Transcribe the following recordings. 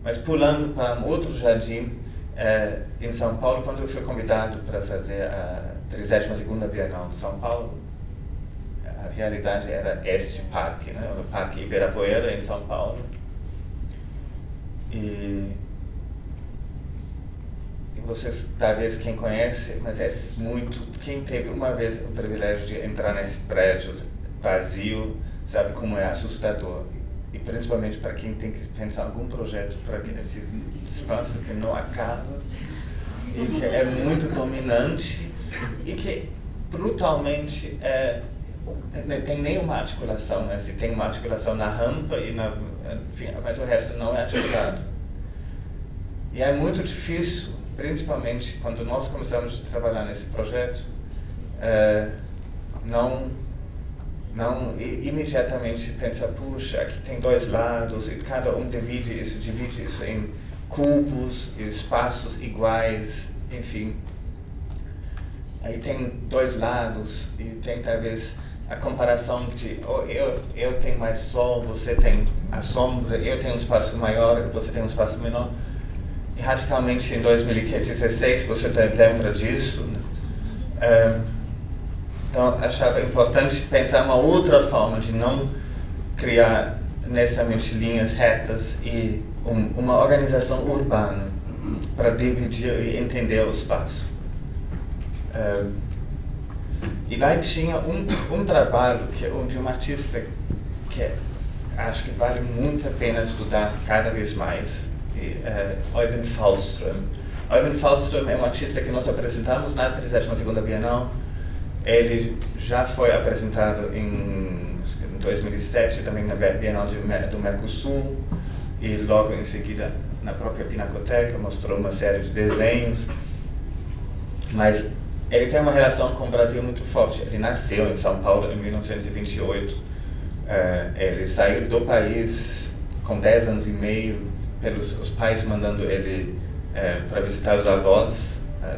Mas pulando para um outro jardim, em São Paulo, quando eu fui convidado para fazer a 32ª Bienal de São Paulo, a realidade era este parque, né? O Parque Ibirapuera, em São Paulo. E vocês, talvez quem conhece, mas quem teve uma vez o privilégio de entrar nesse prédio vazio, sabe como é assustador. E principalmente para quem tem que pensar algum projeto para esse espaço que não acaba, e que é muito dominante, e que brutalmente não tem nenhuma articulação, né? Se tem uma articulação na rampa, enfim, mas o resto não é articulado. E é muito difícil, principalmente quando nós começamos a trabalhar nesse projeto, não imediatamente pensar, puxa, aqui tem dois lados, e cada um divide isso em cubos, espaços iguais, enfim. Aí tem dois lados, e tem talvez a comparação de eu tenho mais sol, você tem a sombra, eu tenho um espaço maior, você tem um espaço menor. E radicalmente em 2016, você lembra disso, né? Então, achava importante pensar uma outra forma de não criar necessariamente linhas retas e uma organização urbana para dividir e entender o espaço. E lá tinha um trabalho de um artista que acho que vale muito a pena estudar cada vez mais, Øyvind Fahlström. Øyvind Fahlström é um artista que nós apresentamos na 32ª Bienal. Ele já foi apresentado em 2007 também na Bienal do Mercosul, e logo em seguida na própria Pinacoteca mostrou uma série de desenhos. Mas ele tem uma relação com o Brasil muito forte. Ele nasceu em São Paulo em 1928. Ele saiu do país com 10 anos e meio, os pais mandando ele para visitar os avós,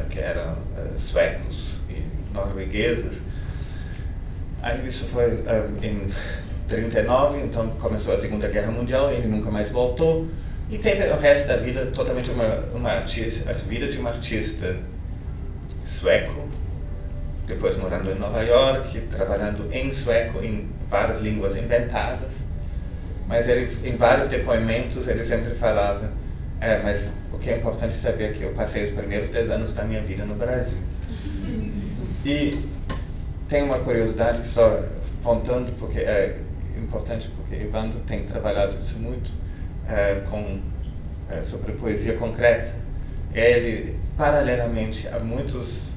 que eram suecos e noruegueses. Aí isso foi em 39, então começou a Segunda Guerra Mundial, ele nunca mais voltou, e teve o resto da vida totalmente a vida de um artista sueco, depois morando em Nova York, trabalhando em sueco, em várias línguas inventadas. Mas ele, em vários depoimentos, ele sempre falava, mas o que é importante saber é que eu passei os primeiros 10 anos da minha vida no Brasil. E tem uma curiosidade que só apontando, porque é importante, porque Evandro tem trabalhado isso muito, sobre poesia concreta. Ele, paralelamente a muitos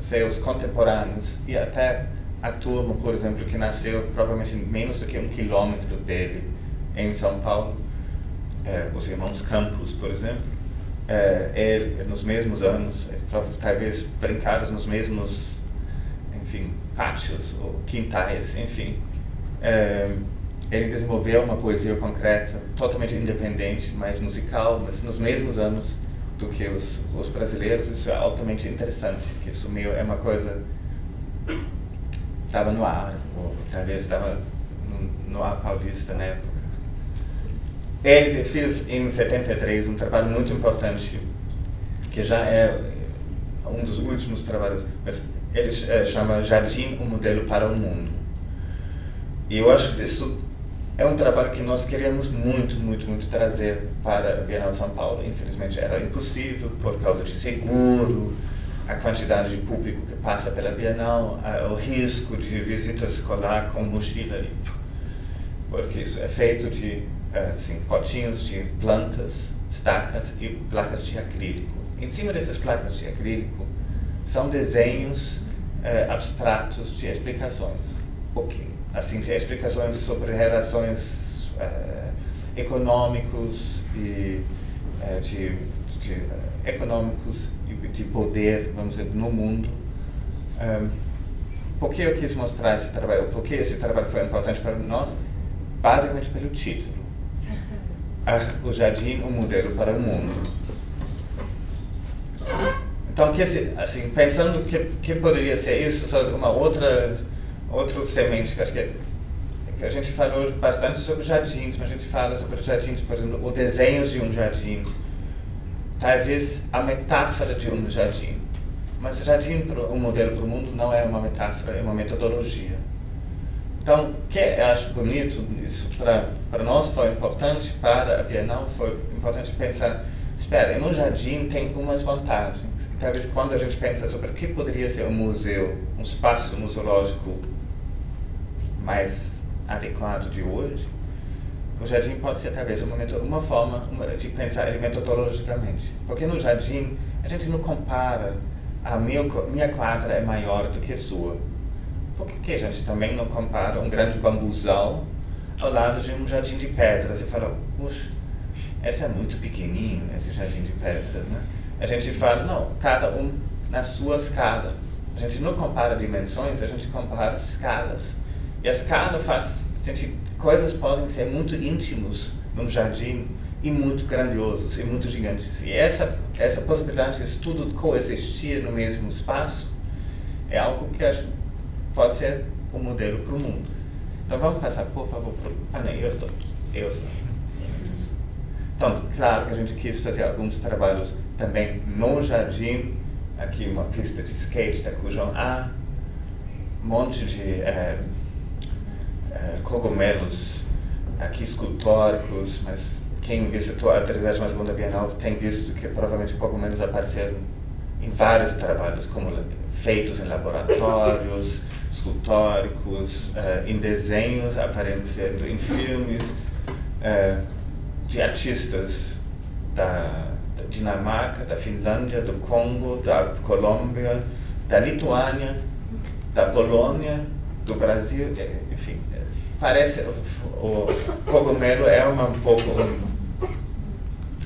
seus contemporâneos, e até a turma, por exemplo, que nasceu provavelmente menos do que 1 quilômetro dele, em São Paulo, os irmãos Campos, por exemplo, ele, nos mesmos anos, talvez brincados nos mesmos, enfim, pátios ou quintais, enfim, ele desenvolveu uma poesia concreta, totalmente independente, mais musical, mas nos mesmos anos do que os brasileiros. Isso é altamente interessante, que isso meio é uma coisa estava no ar, ou talvez estava no ar paulista na época. Ele fez em 73 um trabalho muito importante, que já é um dos últimos trabalhos, mas ele chama Jardim, um modelo para o mundo. E eu acho que isso é um trabalho que nós queríamos muito, muito, muito trazer para a Bienal de São Paulo. Infelizmente era impossível por causa de seguro, a quantidade de público que passa pela Bienal, o risco de visita escolar com mochila, porque isso é feito de assim, potinhos de plantas, estacas e placas de acrílico. Em cima dessas placas de acrílico são desenhos abstratos de explicações. Assim, de explicações sobre relações econômicos e econômicos e de poder, vamos dizer, no mundo. Por que eu quis mostrar esse trabalho? Por que esse trabalho foi importante para nós? Basicamente pelo título. O Jardim, um modelo para o mundo. Então, assim, pensando que poderia ser isso, só uma outra semente que acho que porque a gente falou bastante sobre jardins, mas a gente fala sobre jardins, por exemplo, o desenho de um jardim, talvez a metáfora de um jardim. Mas jardim, um modelo para o mundo, não é uma metáfora, é uma metodologia. Então, o que eu acho bonito, isso para nós foi importante, para a Bienal foi importante pensar, espera, em um jardim tem umas vantagens. Talvez quando a gente pensa sobre o que poderia ser um museu, um espaço museológico mais adequado de hoje, o jardim pode ser talvez uma forma de pensar ele metodologicamente. Porque no jardim a gente não compara, a minha quadra é maior do que a sua. Por que a gente também não compara um grande bambuzal ao lado de um jardim de pedras e fala, puxa, esse é muito pequenininho, esse jardim de pedras, né? A gente fala, não, cada um na sua escala. A gente não compara dimensões, a gente compara escalas. E a escala faz sentido. Coisas podem ser muito íntimos num jardim e muito grandiosos e muito gigantes. E essa possibilidade de tudo coexistir no mesmo espaço é algo que acho pode ser um modelo para o mundo. Então vamos passar, por favor, para... não, eu estou. Então, claro que a gente quis fazer alguns trabalhos também no jardim. Aqui uma pista de skate da Cujon A, um monte de cogumelos aqui escultóricos, mas quem visitou a 32ª Bienal tem visto que provavelmente cogumelos apareceram em vários trabalhos, como feitos em laboratórios, escultóricos, em desenhos, aparecendo em filmes, de artistas da Dinamarca, da Finlândia, do Congo, da Colômbia, da Lituânia, da Polônia, do Brasil, enfim, parece o cogumelo é um pouco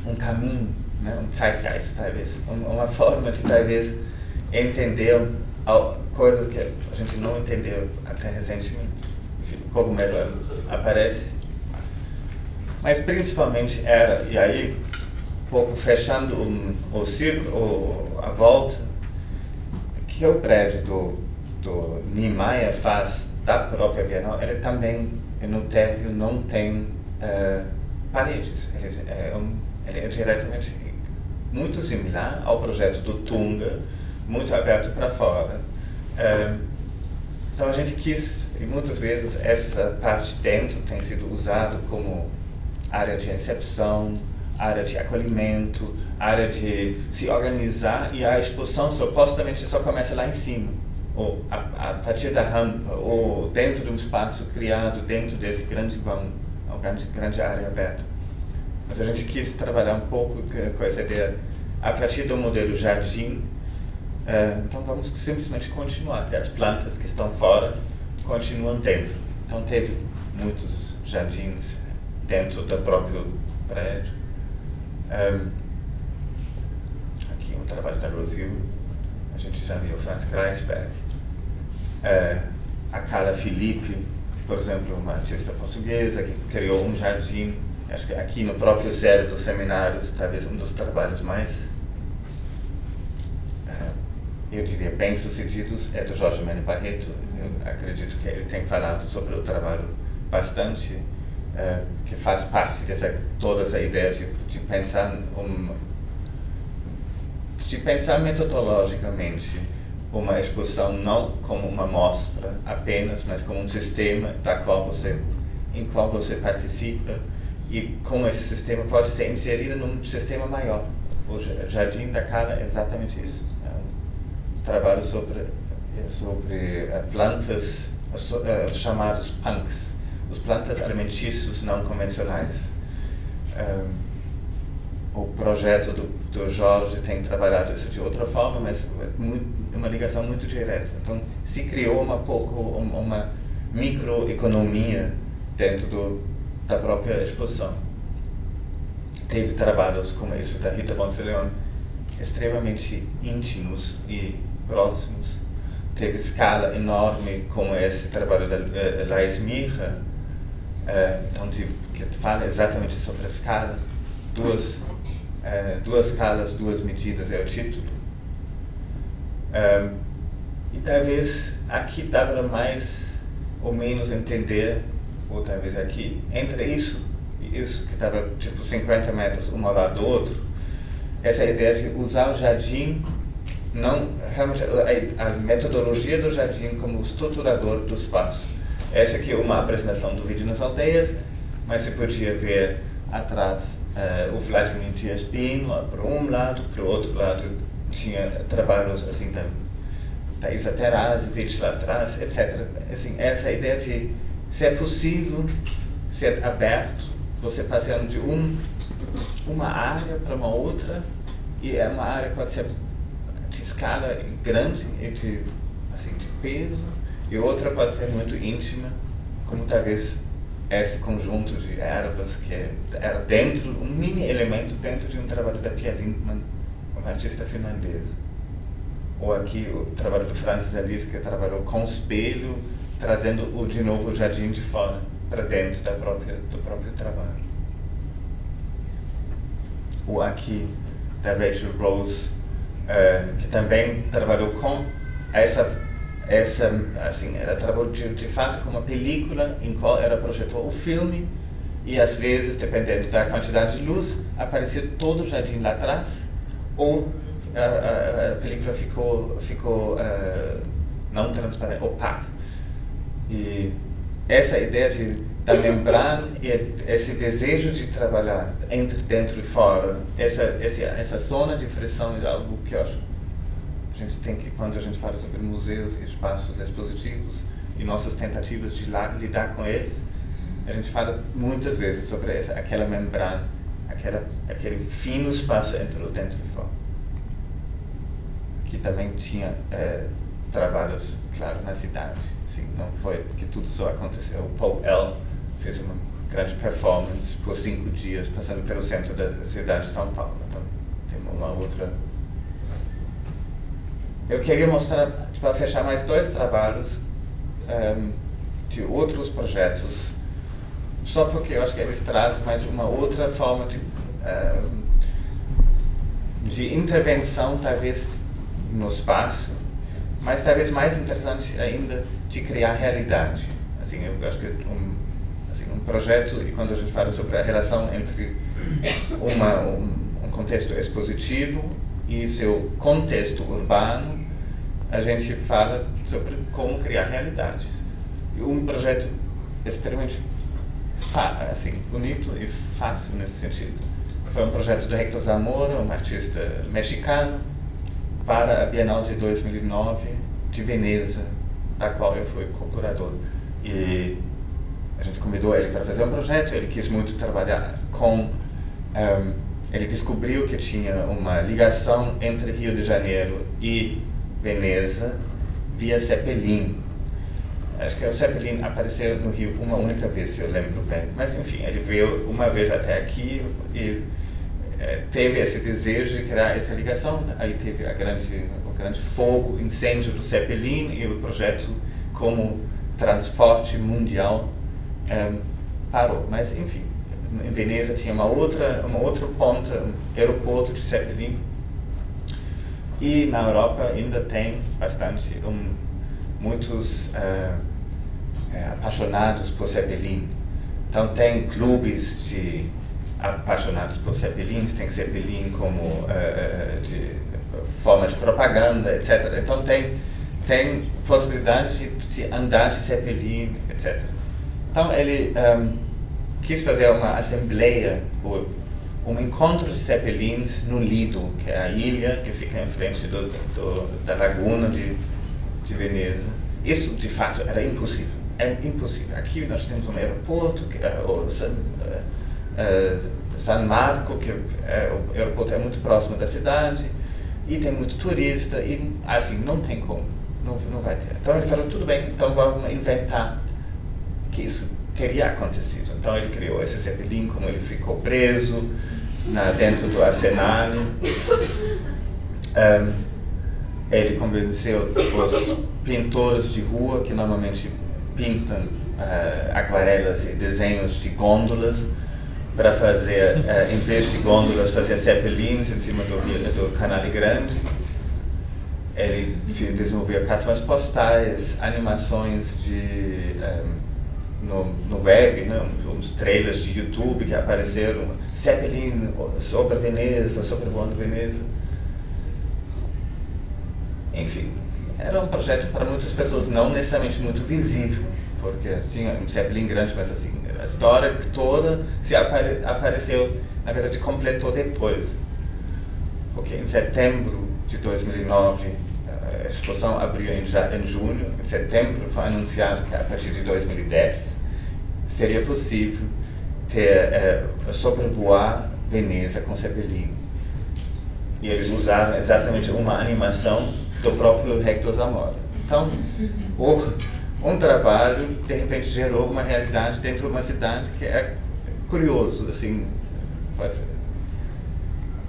um caminho, né, um zeitgeist, talvez, uma forma de talvez entender coisas que a gente não entendeu até recentemente. Enfim, o cogumelo aparece, mas principalmente era, e aí um pouco fechando o círculo, a volta, que o prédio do Niemeyer faz da própria Bienal, ele também no térreo não tem paredes, ele é diretamente muito similar ao projeto do Tunga, muito aberto para fora. Então a gente quis, e muitas vezes essa parte dentro tem sido usada como área de recepção, área de acolhimento, área de se organizar, e a exposição supostamente só começa lá em cima, ou a partir da rampa, ou dentro de um espaço criado dentro desse grande vão, uma grande área aberta. Mas a gente quis trabalhar um pouco com essa ideia a partir do modelo jardim. Então vamos simplesmente continuar, que as plantas que estão fora continuam dentro. Então teve muitos jardins dentro do próprio prédio. Aqui um trabalho da Rosil, a gente já viu Franz Kreisberg. A Carla Felipe, por exemplo, uma artista portuguesa que criou um jardim, acho que aqui no próprio série dos seminários, talvez um dos trabalhos mais, eu diria, bem-sucedidos, é do Jorge Mene Barreto. Eu acredito que ele tem falado sobre o trabalho bastante, que faz parte toda essa ideia de pensar metodologicamente uma exposição não como uma mostra apenas, mas como um sistema em qual você participa, e como esse sistema pode ser inserido num sistema maior. O Jardim da Carla é exatamente isso. É um trabalho sobre plantas, os chamados punks, os plantas alimentícios não convencionais. O projeto do Jorge tem trabalhado isso de outra forma, mas uma ligação muito direta. Então, se criou uma microeconomia dentro da própria exposição. Teve trabalhos como esse da Rita Ponce-León, extremamente íntimos e próximos. Teve escala enorme, como esse trabalho da Laís Mirra, então, que fala exatamente sobre a escala. Duas escalas, duas medidas é o título. E talvez aqui dá para mais ou menos entender ou talvez aqui, entre isso e isso, que estava tipo 50 metros um ao lado do outro, essa ideia de usar o jardim, não realmente a metodologia do jardim como estruturador do espaço. Essa aqui é uma apresentação do Vídeo nas Aldeias, mas você podia ver atrás o Vladimir Dias Pino, para um lado, para o outro lado tinha trabalhos assim da Isa Terrazzi, Vídeo lá atrás, etc. Assim, essa ideia de se é possível ser aberto, você passando de uma área para uma outra, e é uma área que pode ser de escala grande e de peso, e outra pode ser muito íntima, como talvez esse conjunto de ervas que era dentro, um mini elemento dentro de um trabalho da Pia Lindman, uma artista finlandesa. Ou aqui o trabalho do Francis Alice, que trabalhou com espelho, trazendo de novo o jardim de fora para dentro do próprio trabalho. Ou aqui da Rachel Rose, que também trabalhou com assim, ela trabalhou de fato com uma película em qual ela projetou o filme, e às vezes, dependendo da quantidade de luz, aparecia todo o jardim lá atrás, ou a película ficou não transparente, opaca. E essa ideia da membrana e esse desejo de trabalhar entre dentro e fora, essa zona de frição é algo que eu acho a gente tem que, quando a gente fala sobre museus e espaços expositivos e nossas tentativas de lidar com eles, a gente fala muitas vezes sobre aquela membrana, aquele fino espaço entre o dentro e fora. Que também tinha trabalhos, claro, na cidade. Assim, não foi que tudo só aconteceu. O Paul L. fez uma grande performance por 5 dias, passando pelo centro da cidade de São Paulo. Então, tem uma outra... Eu queria mostrar, para fechar, mais 2 trabalhos de outros projetos, só porque eu acho que eles trazem mais uma outra forma de intervenção, talvez, no espaço, mas talvez mais interessante ainda, de criar realidade. Assim, eu acho que um projeto, e quando a gente fala sobre a relação entre um contexto expositivo e seu contexto urbano, a gente fala sobre como criar realidades. E um projeto extremamente bonito e fácil nesse sentido foi um projeto do Héctor Zamora, um artista mexicano, para a Bienal de 2009 de Veneza, da qual eu fui co-curador. E a gente convidou ele para fazer um projeto, ele quis muito trabalhar com... ele descobriu que tinha uma ligação entre Rio de Janeiro e Veneza via Zeppelin. Acho que o Zeppelin apareceu no Rio uma única vez, se eu lembro bem. Mas, enfim, ele veio uma vez até aqui e teve esse desejo de criar essa ligação. Aí teve o grande fogo, incêndio do Zeppelin, e o projeto como transporte mundial parou. Mas, enfim, em Veneza tinha uma outra ponta, um aeroporto de Zeppelin. E na Europa ainda tem bastante, muitos apaixonados por Zeppelin. Então tem clubes de apaixonados por Zeppelin, tem Zeppelin como de forma de propaganda, etc. Então tem possibilidade de andar de Zeppelin, etc. Então ele quis fazer uma assembleia, um encontro de Zeppelins no Lido, que é a ilha que fica em frente da laguna de Veneza. Isso, de fato, era impossível. É impossível. Aqui nós temos um aeroporto, San Marco, que o aeroporto é muito próximo da cidade, e tem muito turista, e assim, não tem como, não vai ter. Então ele falou, tudo bem, então vamos inventar que isso teria acontecido. Então ele criou esse Zeppelin, como ele ficou preso dentro do Arsenale. Ele convenceu os pintores de rua, que normalmente pintam aquarelas e desenhos de gôndolas, para fazer, em vez de gôndolas, fazer Zeppelins em cima do Canale Grande. Ele desenvolveu cartões postais, animações de no web, né, uns trailers de YouTube que apareceram, Zeppelin sobre Veneza, sobrevoando Veneza. Enfim, era um projeto para muitas pessoas não necessariamente muito visível, porque assim, um Zeppelin grande, mas assim, a história toda se apareceu, na verdade, completou depois. Porque em setembro de 2009, a exposição abriu em junho, em setembro foi anunciado que a partir de 2010 seria possível sobrevoar Veneza com Zeppelin. E eles usaram exatamente uma animação do próprio Hector Zamora. Então, um trabalho, de repente, gerou uma realidade dentro de uma cidade que é curioso, assim, pode ser.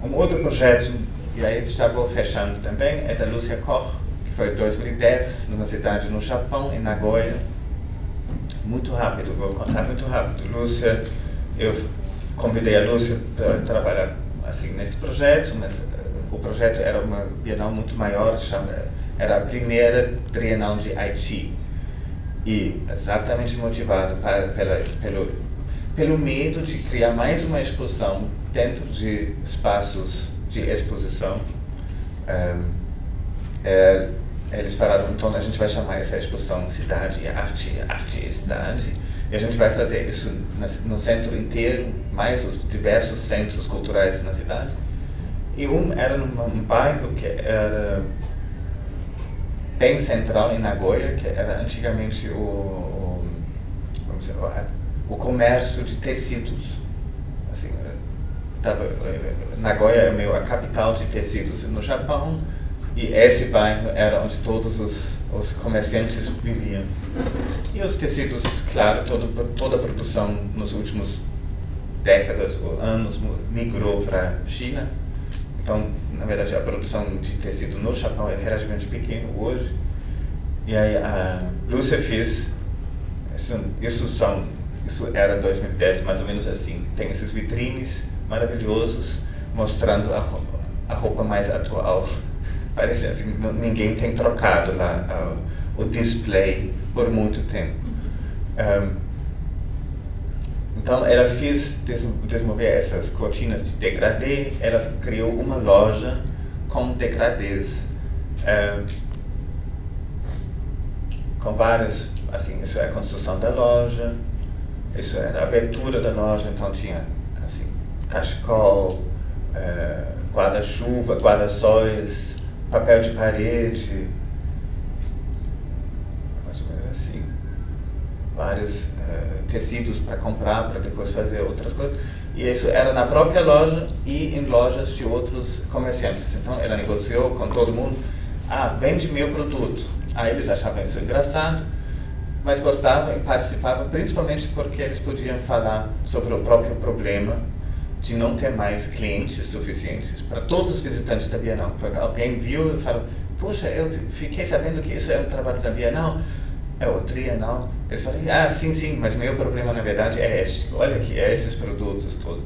Um outro projeto, e aí já vou fechando também, é da Lúcia Koch, que foi em 2010, numa cidade no Japão, em Nagoya. Muito rápido, vou contar muito rápido. Lúcia, eu convidei a Lúcia para trabalhar assim, nesse projeto, mas o projeto era uma bienal muito maior, era a primeira Trienal de Haiti. E exatamente motivado pelo medo de criar mais uma exposição dentro de espaços de exposição. Eles falaram, então a gente vai chamar essa exposição Cidade e Arte, Arte e Cidade, e a gente vai fazer isso no centro inteiro, mais os diversos centros culturais na cidade. E era num bairro que era bem central em Nagoya, que era antigamente o comércio de tecidos. Assim, Nagoya é meio a capital de tecidos no Japão, e esse bairro era onde todos os comerciantes viviam. E os tecidos, claro, toda a produção nos últimos décadas ou anos migrou para a China. Então, na verdade, a produção de tecido no Japão é relativamente pequena hoje. E aí a Lúcia fez, isso era em 2010, mais ou menos assim. Tem esses vitrines maravilhosos mostrando a roupa mais atual. Parece assim, ninguém tem trocado lá o display por muito tempo. Então, ela fez desenvolver essas cortinas de degradê, ela criou uma loja com degradês, com vários, assim, isso é a construção da loja, isso era a abertura da loja, então tinha, assim, cachecol, guarda-chuva, guarda-sóis, papel de parede, mais ou menos assim, vários tecidos para comprar, para depois fazer outras coisas. E isso era na própria loja e em lojas de outros comerciantes. Então ela negociou com todo mundo, vende meu produto. Eles achavam isso engraçado, mas gostavam e participavam, principalmente porque eles podiam falar sobre o próprio problema de não ter mais clientes suficientes para todos os visitantes da Bienal. Porque alguém viu e falou, puxa, eu fiquei sabendo que isso é um trabalho da Bienal, é o Trienal. Eles falam, sim, mas meu problema na verdade é este. Olha aqui, esses produtos todos.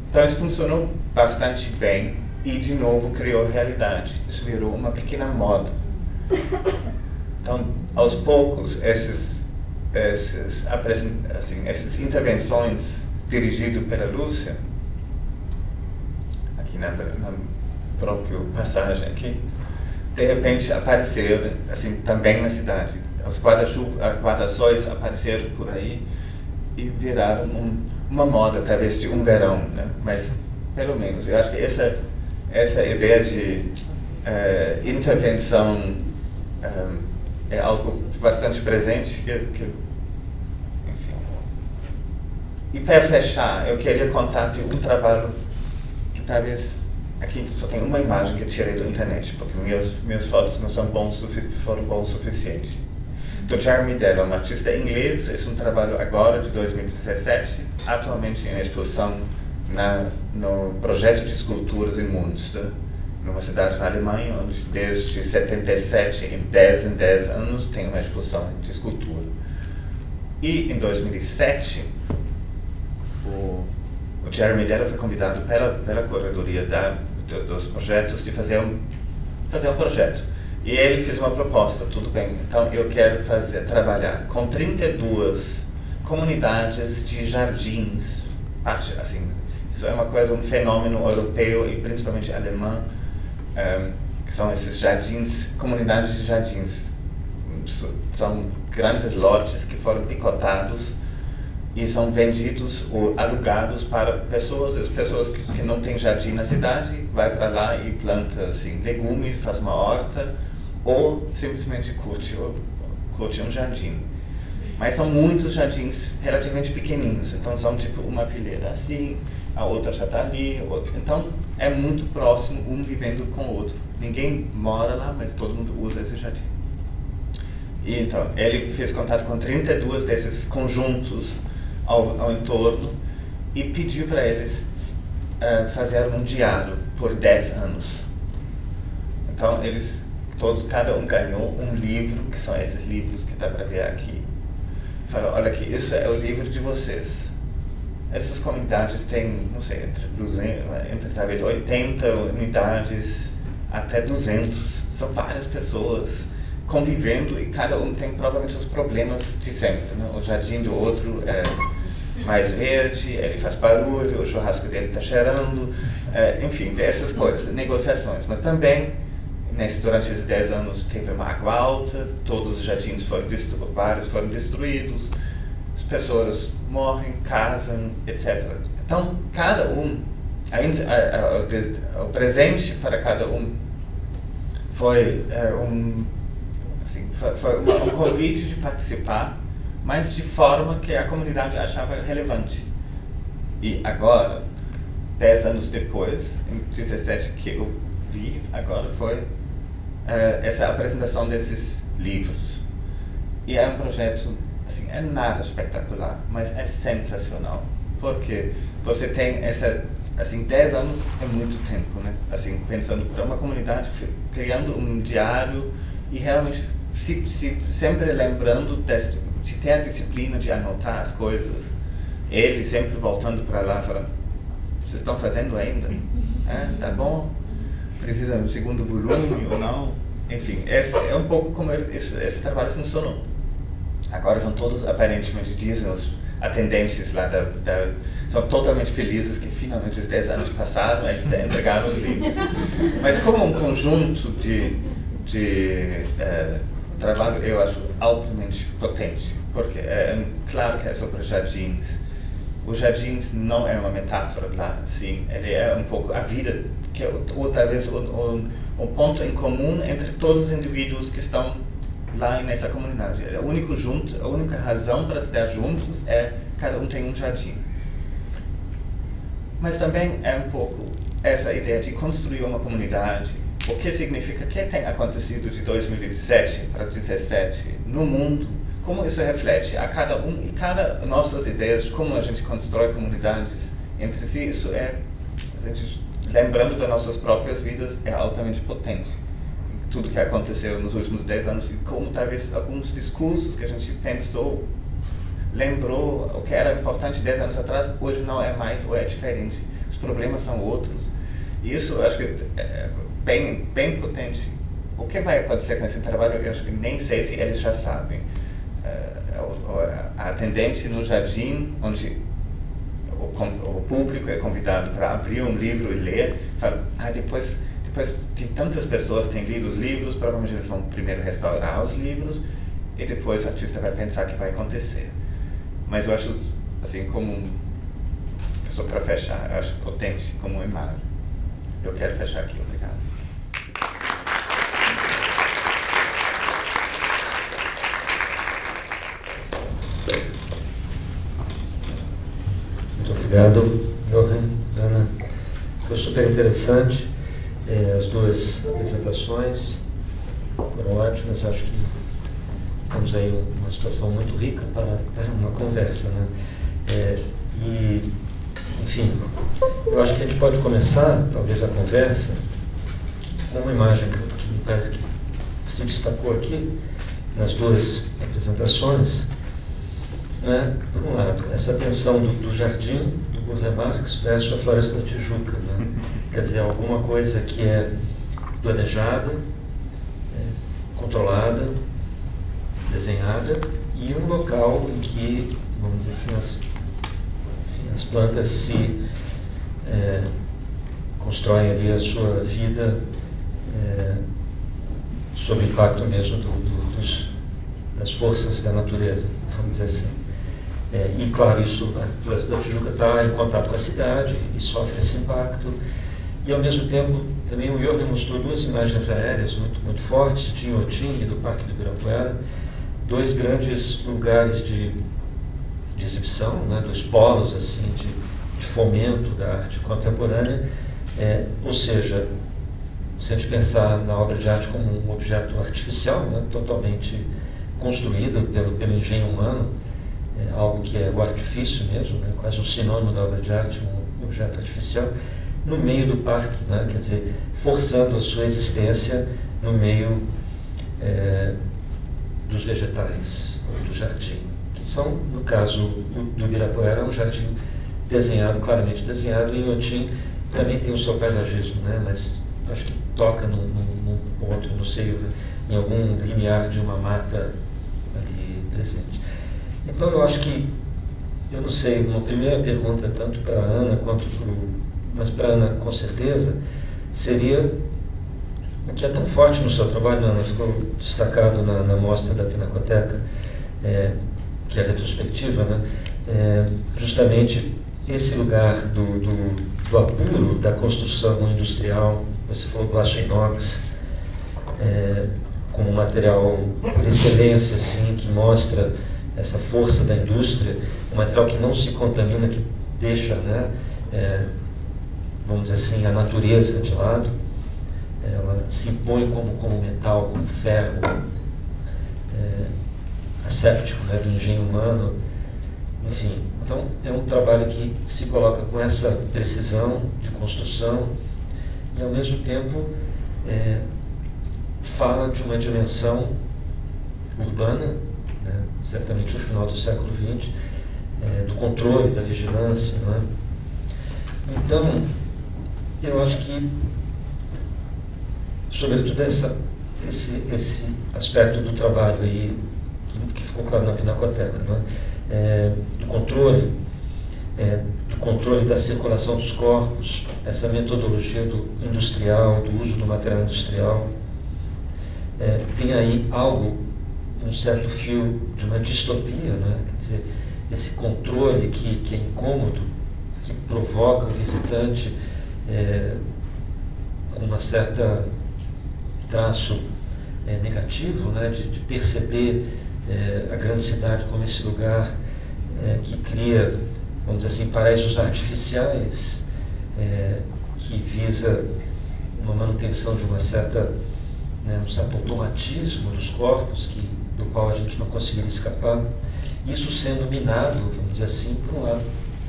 Então isso funcionou bastante bem e de novo criou realidade. Isso virou uma pequena moda. Então, aos poucos, essas intervenções dirigidas pela Lúcia, aqui na própria passagem aqui, de repente apareceram assim, também na cidade. Os guarda-sóis apareceram por aí e viraram uma moda, talvez de um verão, né? Mas pelo menos, eu acho que essa ideia de intervenção é algo bastante presente enfim. E para fechar, eu queria contar de um trabalho que talvez aqui só tem uma imagem que eu tirei da internet, porque minhas fotos não foram bons o suficiente. Do Jeremy Dell, um artista inglês, esse é um trabalho agora de 2017, atualmente em exposição no projeto de esculturas em Münster, numa cidade na Alemanha, onde desde 77, em 10 anos, tem uma exposição de escultura. E em 2007, o Jeremy Dell foi convidado pela curadoria dos projetos de fazer um projeto. E ele fez uma proposta, tudo bem, então eu quero trabalhar com 32 comunidades de jardins, assim, isso é uma coisa, um fenômeno europeu e principalmente alemão, que são esses jardins, comunidades de jardins. São grandes lotes que foram picotados e são vendidos ou alugados para pessoas. As pessoas que não têm jardim na cidade vai para lá e planta assim, legumes, faz uma horta ou simplesmente curte um jardim. Mas são muitos jardins relativamente pequeninos, então são tipo uma fileira assim, a outra já está ali, então é muito próximo, um vivendo com o outro. Ninguém mora lá, mas todo mundo usa esse jardim. E então, ele fez contato com 32 desses conjuntos ao entorno e pediu para eles fazer um diário por 10 anos. Então, cada um ganhou um livro, que são esses livros que dá para ver aqui. Falou, olha aqui, isso é o livro de vocês. Essas comunidades têm, não sei, entre talvez 80 unidades até 200. São várias pessoas convivendo e cada um tem provavelmente os problemas de sempre, né? O jardim do outro é mais verde, ele faz barulho, o churrasco dele está cheirando, enfim, dessas coisas, negociações. Mas também, durante esses 10 anos, teve uma água alta, todos os jardins vários foram destruídos, as pessoas morrem, casam, etc. Então, cada um, o presente para cada um foi foi um convite de participar, mas de forma que a comunidade achava relevante. E agora, 10 anos depois, em 17 que eu vi, agora foi essa apresentação desses livros. E é um projeto, assim, é nada espetacular, mas é sensacional. Porque você tem assim, 10 anos é muito tempo, né? Assim, pensando para uma comunidade, criando um diário e realmente sempre lembrando de ter a disciplina de anotar as coisas. Ele sempre voltando para lá, falando, vocês estão fazendo ainda? Tá bom? Precisa de um segundo volume ou não? Enfim, esse é um pouco como esse trabalho funcionou. Agora são todos, aparentemente, dizem os atendentes lá são totalmente felizes que finalmente os 10 anos passaram e entregaram os livros. Mas como um conjunto de trabalho, eu acho altamente potente, porque claro que é sobre jardins. Os jardins não é uma metáfora lá, sim, ele é um pouco a vida, que é talvez um ponto em comum entre todos os indivíduos que estão lá nessa comunidade. A única razão para estar juntos é cada um tem um jardim. Mas também é um pouco essa ideia de construir uma comunidade. O que significa, o que tem acontecido de 2007 para 2017 no mundo, como isso reflete a cada um e nossas ideias de como a gente constrói comunidades entre si, isso a gente, lembrando das nossas próprias vidas, é altamente potente. Tudo que aconteceu nos últimos 10 anos e como talvez alguns discursos que a gente pensou, lembrou o que era importante 10 anos atrás, hoje não é mais ou é diferente. Os problemas são outros. E isso eu acho que é bem potente. O que vai acontecer com esse trabalho, eu acho que nem sei se eles já sabem. A atendente no jardim, onde o público é convidado para abrir um livro e ler, fala, depois que tantas pessoas têm lido os livros, provavelmente eles vão primeiro restaurar os livros e depois o artista vai pensar o que vai acontecer. Mas eu acho, assim, só para fechar, eu acho potente como imagem. Eu quero fechar aqui, obrigado. Muito obrigado, Johan, Ana. Foi super interessante. As duas apresentações foram ótimas. Acho que temos aí uma situação muito rica para uma conversa, né? Enfim, eu acho que a gente pode começar, talvez, a conversa com uma imagem que me parece que se destacou aqui nas duas apresentações, né? Por um lado, essa tensão do jardim do Gurria Marx versus a Floresta da Tijuca, né? Quer dizer, alguma coisa que é planejada, controlada, desenhada, e um local em que vamos dizer assim, as plantas se constroem ali a sua vida sob o impacto mesmo das forças da natureza, vamos dizer assim. E claro, isso, a Floresta da Tijuca está em contato com a cidade e sofre esse impacto. E ao mesmo tempo, também o Jochen mostrou duas imagens aéreas muito fortes, de Inhotim e do Parque do Ibirapuera, dois grandes lugares de exibição, né, dos polos assim, de fomento da arte contemporânea. Ou seja, se a gente pensar na obra de arte como um objeto artificial, né, totalmente construído pelo engenho humano, algo que é o artifício mesmo, né, quase um sinônimo da obra de arte, um objeto artificial, no meio do parque, né, quer dizer, forçando a sua existência no meio dos vegetais, do jardim, que são, no caso do Ibirapuera, um jardim desenhado, claramente desenhado, e Inhotim também tem o seu paisagismo, né, mas acho que toca num ponto, não sei, em algum limiar de uma mata ali presente. Então eu acho que, eu não sei, uma primeira pergunta tanto para a Ana quanto mas para a Ana com certeza, seria o que é tão forte no seu trabalho, Ana, ficou destacado na mostra da Pinacoteca, que é a retrospectiva, né? Justamente esse lugar do apuro da construção industrial, você falou do aço inox, como material por excelência, assim, que mostra essa força da indústria, um material que não se contamina, que deixa, né, vamos dizer assim, a natureza de lado, ela se impõe como metal, como ferro, asséptico, né, do engenho humano, enfim. Então, é um trabalho que se coloca com essa precisão de construção e, ao mesmo tempo, fala de uma dimensão urbana, né, certamente no final do século XX, do controle, da vigilância, não é? Então, eu acho que, sobretudo, esse aspecto do trabalho aí, que ficou claro na Pinacoteca, não é? Do controle da circulação dos corpos, essa metodologia industrial, do uso do material industrial, tem aí algo, um certo fio de uma distopia, né? Quer dizer, esse controle que é incômodo, que provoca o visitante com uma certa traço negativo, né? de perceber a grande cidade como esse lugar que cria, vamos dizer assim, paraísos artificiais, que visa uma manutenção de uma certa, né, um certo automatismo dos corpos, do qual a gente não conseguiria escapar. Isso sendo minado, vamos dizer assim, por um lado,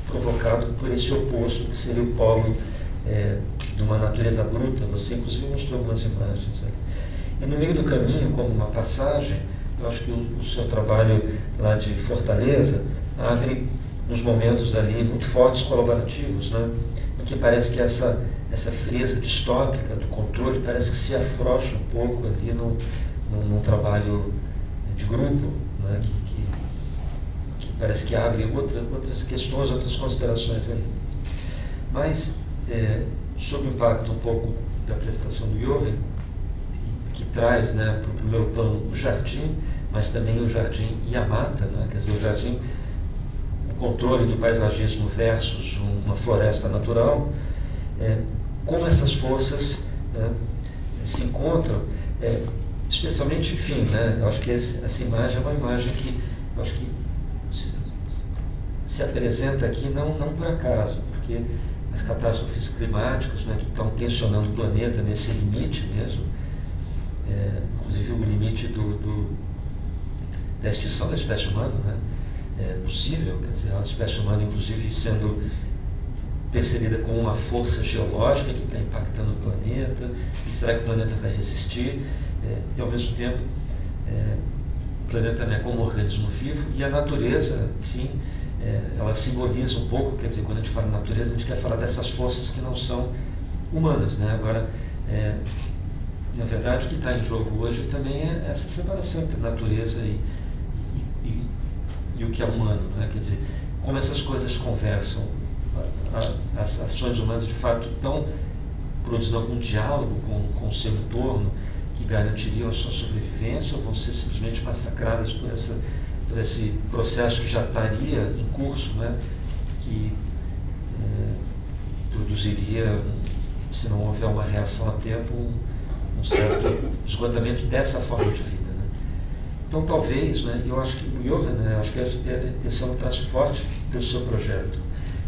provocado por esse oposto, que seria o polo de uma natureza bruta. Você, inclusive, mostrou algumas imagens. Né? E no meio do caminho, como uma passagem, eu acho que o seu trabalho lá de Fortaleza abre uns momentos ali muito fortes, colaborativos, né? Em que parece que essa frieza distópica do controle parece que se afrouxa um pouco ali num trabalho de grupo, né? Que parece que abre outras questões, outras considerações ali. Mas, sob o impacto um pouco da apresentação do Jochen, que traz, né, para o primeiro plano o jardim, mas também o jardim e a mata, né? Quer dizer, o jardim, o controle do paisagismo versus uma floresta natural, como essas forças, né, se encontram, especialmente, enfim, né, eu acho que essa imagem é uma imagem que eu acho que se apresenta aqui não por acaso, porque as catástrofes climáticas, né, que estão tensionando o planeta nesse limite mesmo, inclusive o limite da extinção da espécie humana, né? É possível, quer dizer, a espécie humana, inclusive, sendo percebida como uma força geológica que está impactando o planeta, e será que o planeta vai resistir? E, ao mesmo tempo, o planeta, né, como organismo vivo, e a natureza, enfim, ela simboliza um pouco, quer dizer, quando a gente fala natureza, a gente quer falar dessas forças que não são humanas, né? Agora, na verdade, o que está em jogo hoje também é essa separação entre natureza e o que é humano, né? Quer dizer, como essas coisas conversam. As ações humanas de fato estão produzindo algum diálogo com o seu entorno que garantiriam a sua sobrevivência, ou vão ser simplesmente massacradas por esse processo que já estaria em curso, né? Que produziria, se não houver uma reação a tempo, um certo esgotamento dessa forma de vida, né? Então talvez, né, eu acho que o Johan, né, acho que esse é um traço forte do seu projeto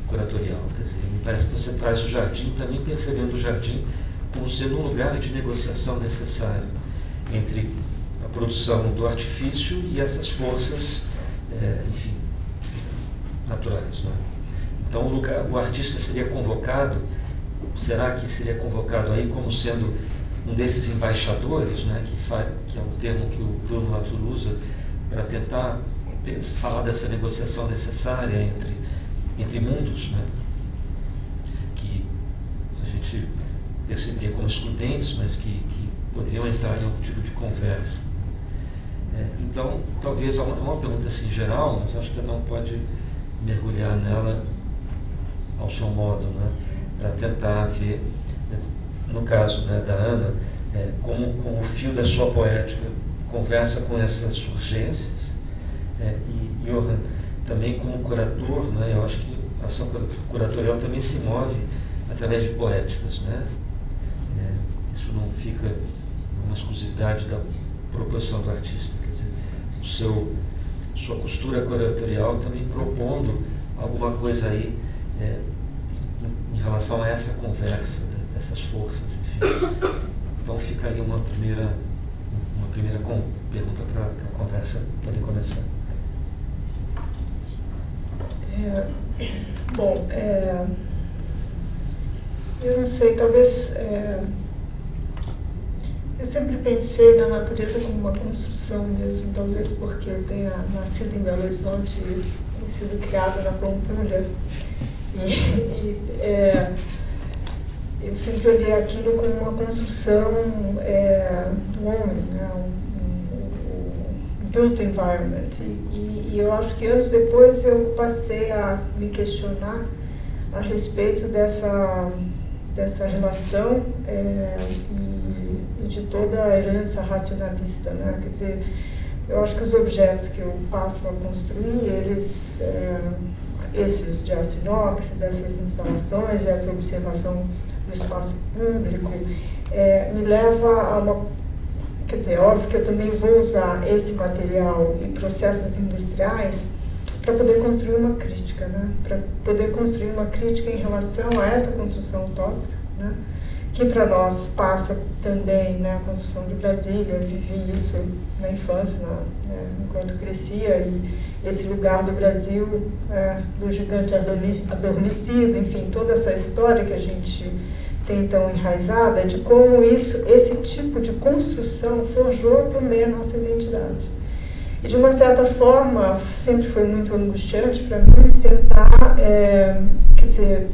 curatorial. Quer dizer, me parece que você traz o jardim, também percebendo o jardim como sendo um lugar de negociação necessário entre a produção do artifício e essas forças, enfim, naturais, né? Então o artista seria convocado, será que seria convocado aí como sendo um desses embaixadores, né, que é um termo que o Bruno Latour usa para tentar falar dessa negociação necessária entre mundos, né, que a gente percebia como excludentes, mas que poderiam entrar em algum tipo de conversa. Então, talvez é uma pergunta assim geral, mas acho que cada um pode mergulhar nela ao seu modo, né, para tentar ver, no caso, né, da Ana, como o fio da sua poética conversa com essas urgências, e Johan também como curador, né, eu acho que a ação curatorial também se move através de poéticas, né? Isso não fica uma exclusividade da proposição do artista, quer dizer, sua costura curatorial também propondo alguma coisa aí em relação a essa conversa, dessas forças, enfim. Então fica aí uma primeira pergunta para a conversa poder começar. Bom, eu não sei, talvez eu sempre pensei na natureza como uma construção mesmo, talvez porque eu tenha nascido em Belo Horizonte e sido criada na Pampulha. Eu sempre olhei aquilo como uma construção do homem, né? Built environment. E eu acho que anos depois eu passei a me questionar a respeito dessa relação e de toda a herança racionalista, né? Quer dizer, eu acho que os objetos que eu passo a construir, eles, esses de aço inox, dessas instalações, essa observação do espaço público, me leva a uma... Quer dizer, óbvio que eu também vou usar esse material e processos industriais para poder construir uma crítica, né? Para poder construir uma crítica em relação a essa construção utópica, né? Que para nós passa também, né, a construção de Brasília. Eu vivi isso na infância, enquanto crescia, e esse lugar do Brasil, do gigante adormecido, enfim, toda essa história que a gente tem tão enraizada, de como esse tipo de construção forjou também a nossa identidade. E de uma certa forma, sempre foi muito angustiante para mim tentar, quer dizer,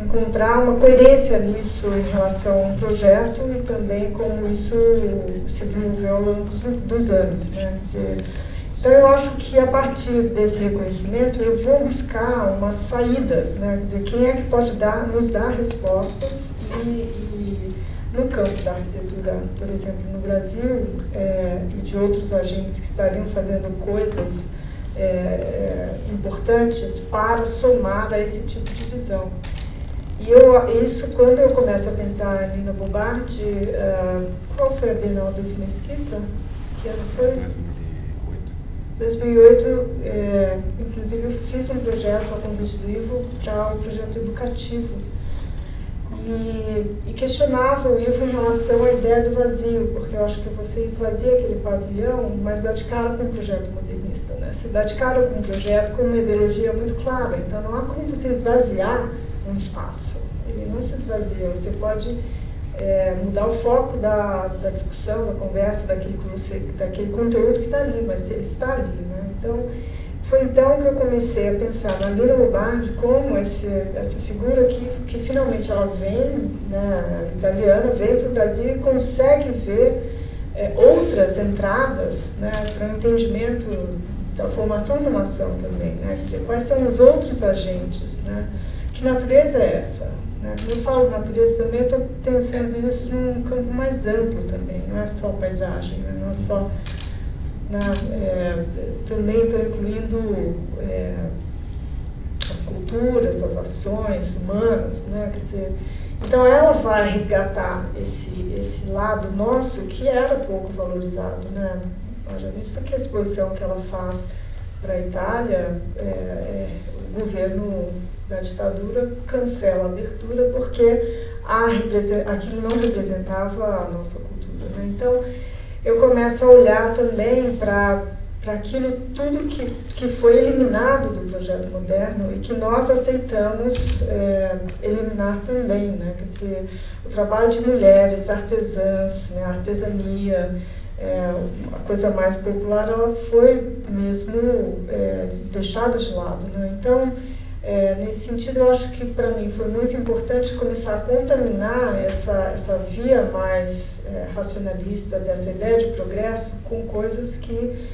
encontrar uma coerência nisso em relação a um projeto e também como isso se desenvolveu ao longo dos anos, né? Quer dizer, então eu acho que a partir desse reconhecimento eu vou buscar umas saídas, né? Quer dizer, quem é que pode nos dar respostas e no campo da arquitetura, por exemplo, no Brasil, e de outros agentes que estariam fazendo coisas importantes para somar a esse tipo de visão. E isso, quando eu começo a pensar em Lina Bobardi, qual foi a Bienal do Mesquita? Que ano foi? 2008, inclusive eu fiz um projeto a convite do Ivo para um projeto educativo e questionava o Ivo em relação à ideia do vazio, porque eu acho que você esvazia aquele pavilhão, mas dá de cara com um projeto modernista, né? Você dá de cara com um projeto com uma ideologia muito clara, então não há como você esvaziar um espaço, ele não se esvazia, você pode mudar o foco da discussão, da conversa, daquele conteúdo que está ali, mas ele está ali, né? Então, foi então que eu comecei a pensar na Lina Bobardi como essa figura que finalmente ela vem, né, italiana, vem para o Brasil e consegue ver outras entradas, né, para o entendimento da formação de uma ação também, né? Quer dizer, quais são os outros agentes, né? Que natureza é essa? Né? Quando eu falo natureza também, eu estou pensando isso num campo mais amplo também, não é só paisagem, né? Não é só... também estou incluindo as culturas, as ações humanas, né? Quer dizer, então ela vai resgatar esse lado nosso que era pouco valorizado, né? Já visto que a exposição que ela faz para a Itália, o governo da ditadura cancela a abertura porque aquilo não representava a nossa cultura, né? Então eu começo a olhar também para aquilo tudo que foi eliminado do projeto moderno e que nós aceitamos eliminar também, né? Quer dizer, o trabalho de mulheres, artesãs, né? A artesania, a coisa mais popular, ela foi mesmo deixada de lado, né? Então, nesse sentido, eu acho que para mim foi muito importante começar a contaminar essa via mais racionalista dessa ideia de progresso com coisas que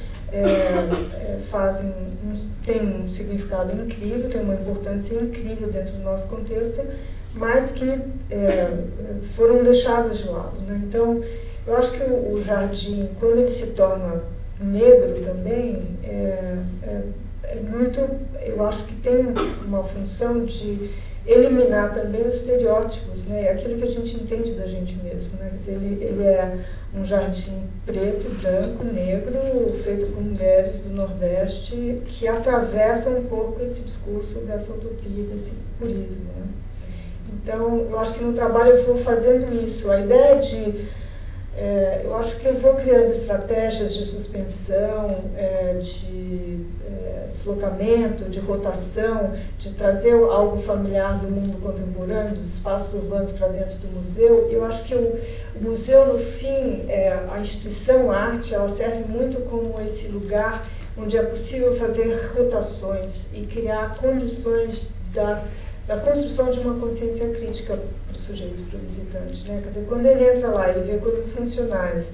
tem um significado incrível, tem uma importância incrível dentro do nosso contexto, mas que foram deixadas de lado, né? Então, eu acho que o jardim, quando ele se torna negro também, eu acho que tem uma função de eliminar também os estereótipos, né? Aquilo que a gente entende da gente mesmo, né? Quer dizer, ele é um jardim preto, branco, negro, feito por mulheres do Nordeste que atravessam um pouco esse discurso dessa utopia, desse purismo, né? Então, eu acho que no trabalho eu vou fazendo isso. A ideia eu acho que eu vou criando estratégias de suspensão, de deslocamento, de rotação, de trazer algo familiar do mundo contemporâneo, dos espaços urbanos para dentro do museu. Eu acho que o museu, no fim, a instituição arte, ela serve muito como esse lugar onde é possível fazer rotações e criar condições da construção de uma consciência crítica para o sujeito, para o visitante, né? Quer dizer, quando ele entra lá, ele vê coisas funcionais,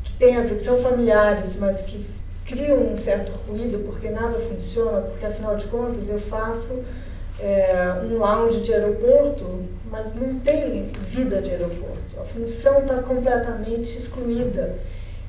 que tem a ver, que são familiares, mas que criam um certo ruído, porque nada funciona, porque, afinal de contas, eu faço um lounge de aeroporto, mas não tem vida de aeroporto. A função está completamente excluída.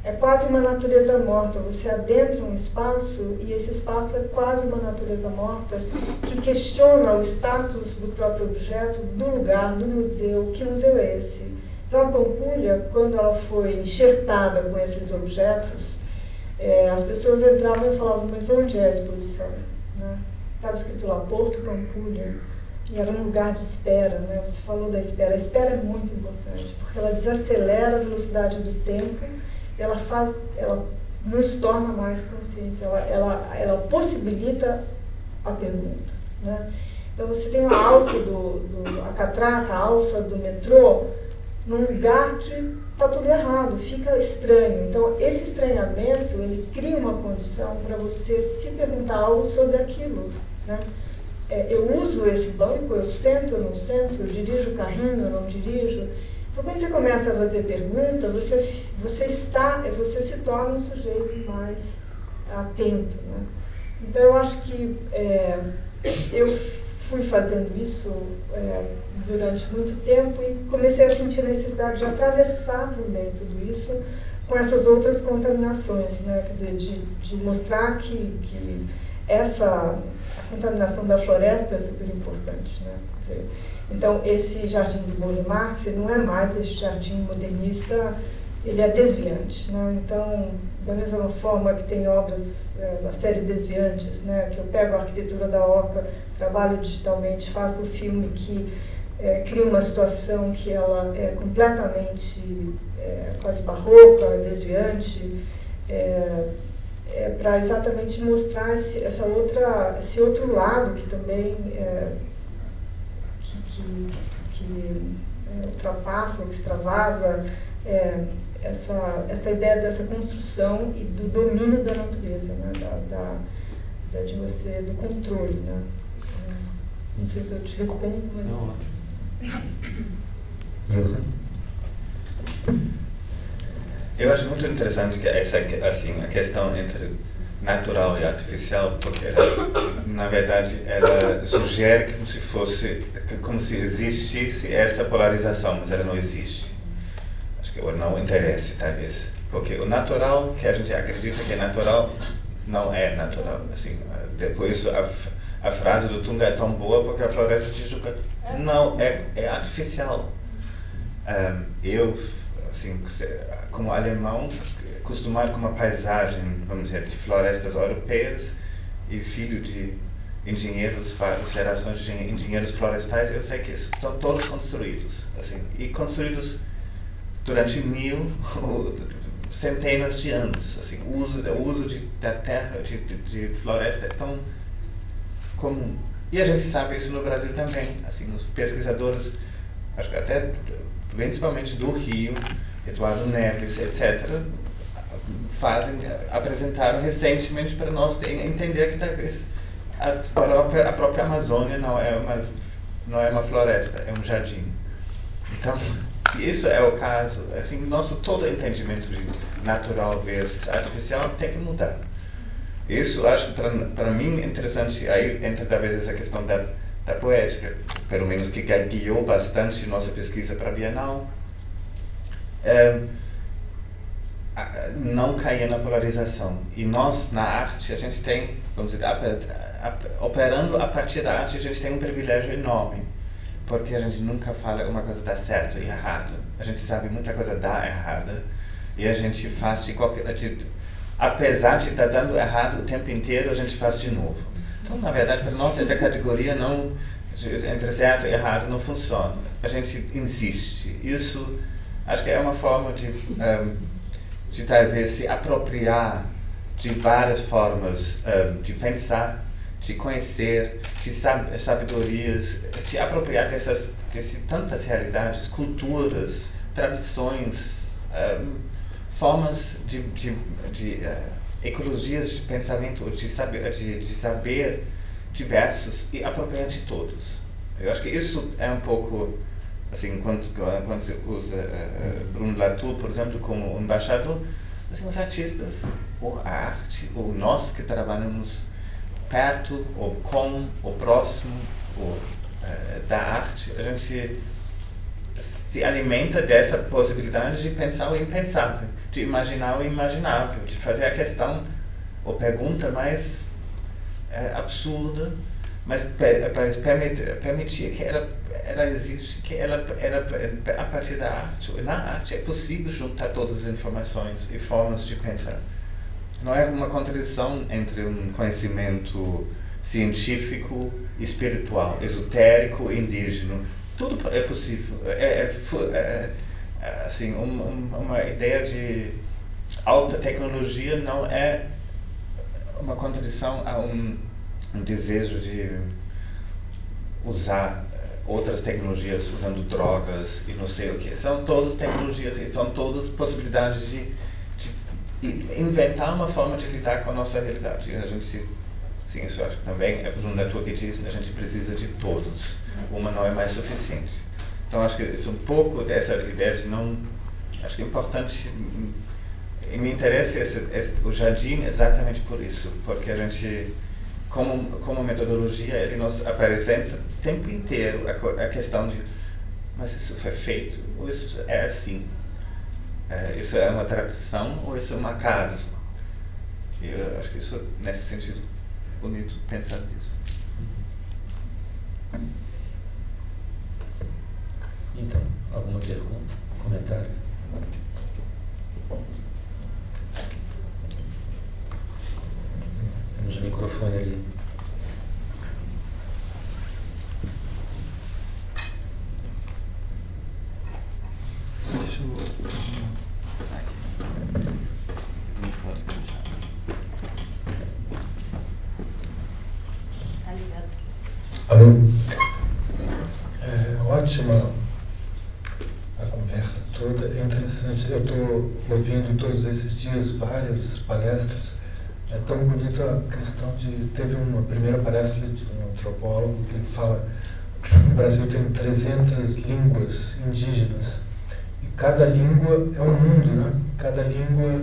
É quase uma natureza morta. Você adentra um espaço e esse espaço é quase uma natureza morta que questiona o status do próprio objeto, do lugar, do museu. Que museu é esse? Então a Pampulha, quando ela foi enxertada com esses objetos, as pessoas entravam e falavam, mas onde é a exposição? Né? Estava escrito lá, Porto Pampulha, e era um lugar de espera, né? Você falou da espera. A espera é muito importante, porque ela desacelera a velocidade do tempo, ela nos torna mais conscientes, ela possibilita a pergunta, né? Então você tem a alça a catraca, a alça do metrô, num lugar que está tudo errado, fica estranho. Então esse estranhamento, ele cria uma condição para você se perguntar algo sobre aquilo, né? Eu uso esse banco, eu sento, eu não sento, eu dirijo o carrinho, eu não dirijo. Então, quando você começa a fazer pergunta, você se torna um sujeito mais atento, né? Então, eu acho que eu fui fazendo isso durante muito tempo e comecei a sentir a necessidade de atravessar também tudo isso com essas outras contaminações, né? Quer dizer, de mostrar que a contaminação da floresta é super importante, né? Quer dizer, então, esse jardim do Bode Marx, ele não é mais esse jardim modernista, ele é desviante, né? Então, da mesma forma que tem obras da série Desviantes, né? Que eu pego a arquitetura da Oca, trabalho digitalmente, faço o filme que cria uma situação que ela é completamente quase barroca, desviante, para exatamente mostrar esse outro lado que também ultrapassa, ou extravasa essa ideia dessa construção e do domínio da natureza, né? Do controle, né? Não sei se eu te respondo, mas... Não, ótimo. Eu acho muito interessante que a questão entre natural e artificial, porque ela, na verdade, ela sugere como se existisse essa polarização, mas ela não existe. Acho que ou não interessa, talvez, porque o natural que a gente acredita que é natural não é natural. Assim, depois a frase do Tunga é tão boa porque a Floresta de Tijuca não é artificial. Eu, assim, como alemão, acostumado com uma paisagem, vamos dizer, de florestas europeias e filho de engenheiros, várias gerações de engenheiros florestais, eu sei que são todos construídos, assim, e construídos durante centenas de anos. Assim, o uso da terra, de floresta é tão comum. E a gente sabe isso no Brasil também. Assim, os pesquisadores, acho que até principalmente do Rio, Eduardo Neves, etc., apresentaram recentemente para nós entender que talvez a própria Amazônia não é uma floresta, é um jardim. Então, se isso é o caso, assim, todo entendimento de natural versus artificial tem que mudar. Isso, acho que para mim é interessante, aí entra talvez essa questão da poética, pelo menos que guiou bastante nossa pesquisa para a Bienal. Não cair na polarização. E nós, na arte, a gente tem, vamos dizer, operando a partir da arte, a gente tem um privilégio enorme, porque a gente nunca fala uma coisa dá certo e errado. A gente sabe muita coisa dá errada, e a gente faz apesar de estar dando errado o tempo inteiro, a gente faz de novo. Então, na verdade, para nós, essa categoria não, entre certo e errado não funciona. A gente insiste. Isso, acho que é uma forma de talvez se apropriar de várias formas de pensar, de conhecer, de sabedorias, de apropriar de tantas realidades, culturas, tradições, formas de ecologias de pensamento, de saber diversos e apropriar de todos. Eu acho que isso é um pouco, assim, quando se usa Bruno Latour, por exemplo, como embaixador, assim, os artistas, ou a arte, ou nós que trabalhamos perto, ou com, ou próximo, ou da arte, a gente se alimenta dessa possibilidade de pensar o impensável, de imaginar o imaginável, de fazer a questão ou pergunta mais absurda, mas permitir que ela existe, que ela a partir da arte. Na arte é possível juntar todas as informações e formas de pensar. Não é uma contradição entre um conhecimento científico e espiritual, esotérico e indígena. Tudo é possível. Assim, uma ideia de alta tecnologia não é uma contradição a um desejo de usar outras tecnologias, usando drogas e não sei o que. São todas tecnologias e são todas possibilidades de inventar uma forma de lidar com a nossa realidade. E a gente, sim, isso acho que também é Bruno Latour que diz, a gente precisa de todos. Uma não é mais suficiente. Então acho que isso um pouco dessa ideia de não, acho que é importante, e me interessa o jardim exatamente por isso, porque a gente, como metodologia, ele nos apresenta o tempo inteiro a questão de, mas isso foi feito, ou isso é assim? Isso é uma tradição ou isso é um acaso? E eu acho que isso, nesse sentido, é bonito pensar nisso. Então, alguma pergunta, comentário? Temos o microfone ali. Deixa eu... Alô? Ótima a conversa toda, é interessante. Eu estou ouvindo todos esses dias várias palestras. É tão bonita a questão de... Teve uma primeira palestra de um antropólogo que ele fala que o Brasil tem 300 línguas indígenas e cada língua é um mundo, né? Cada língua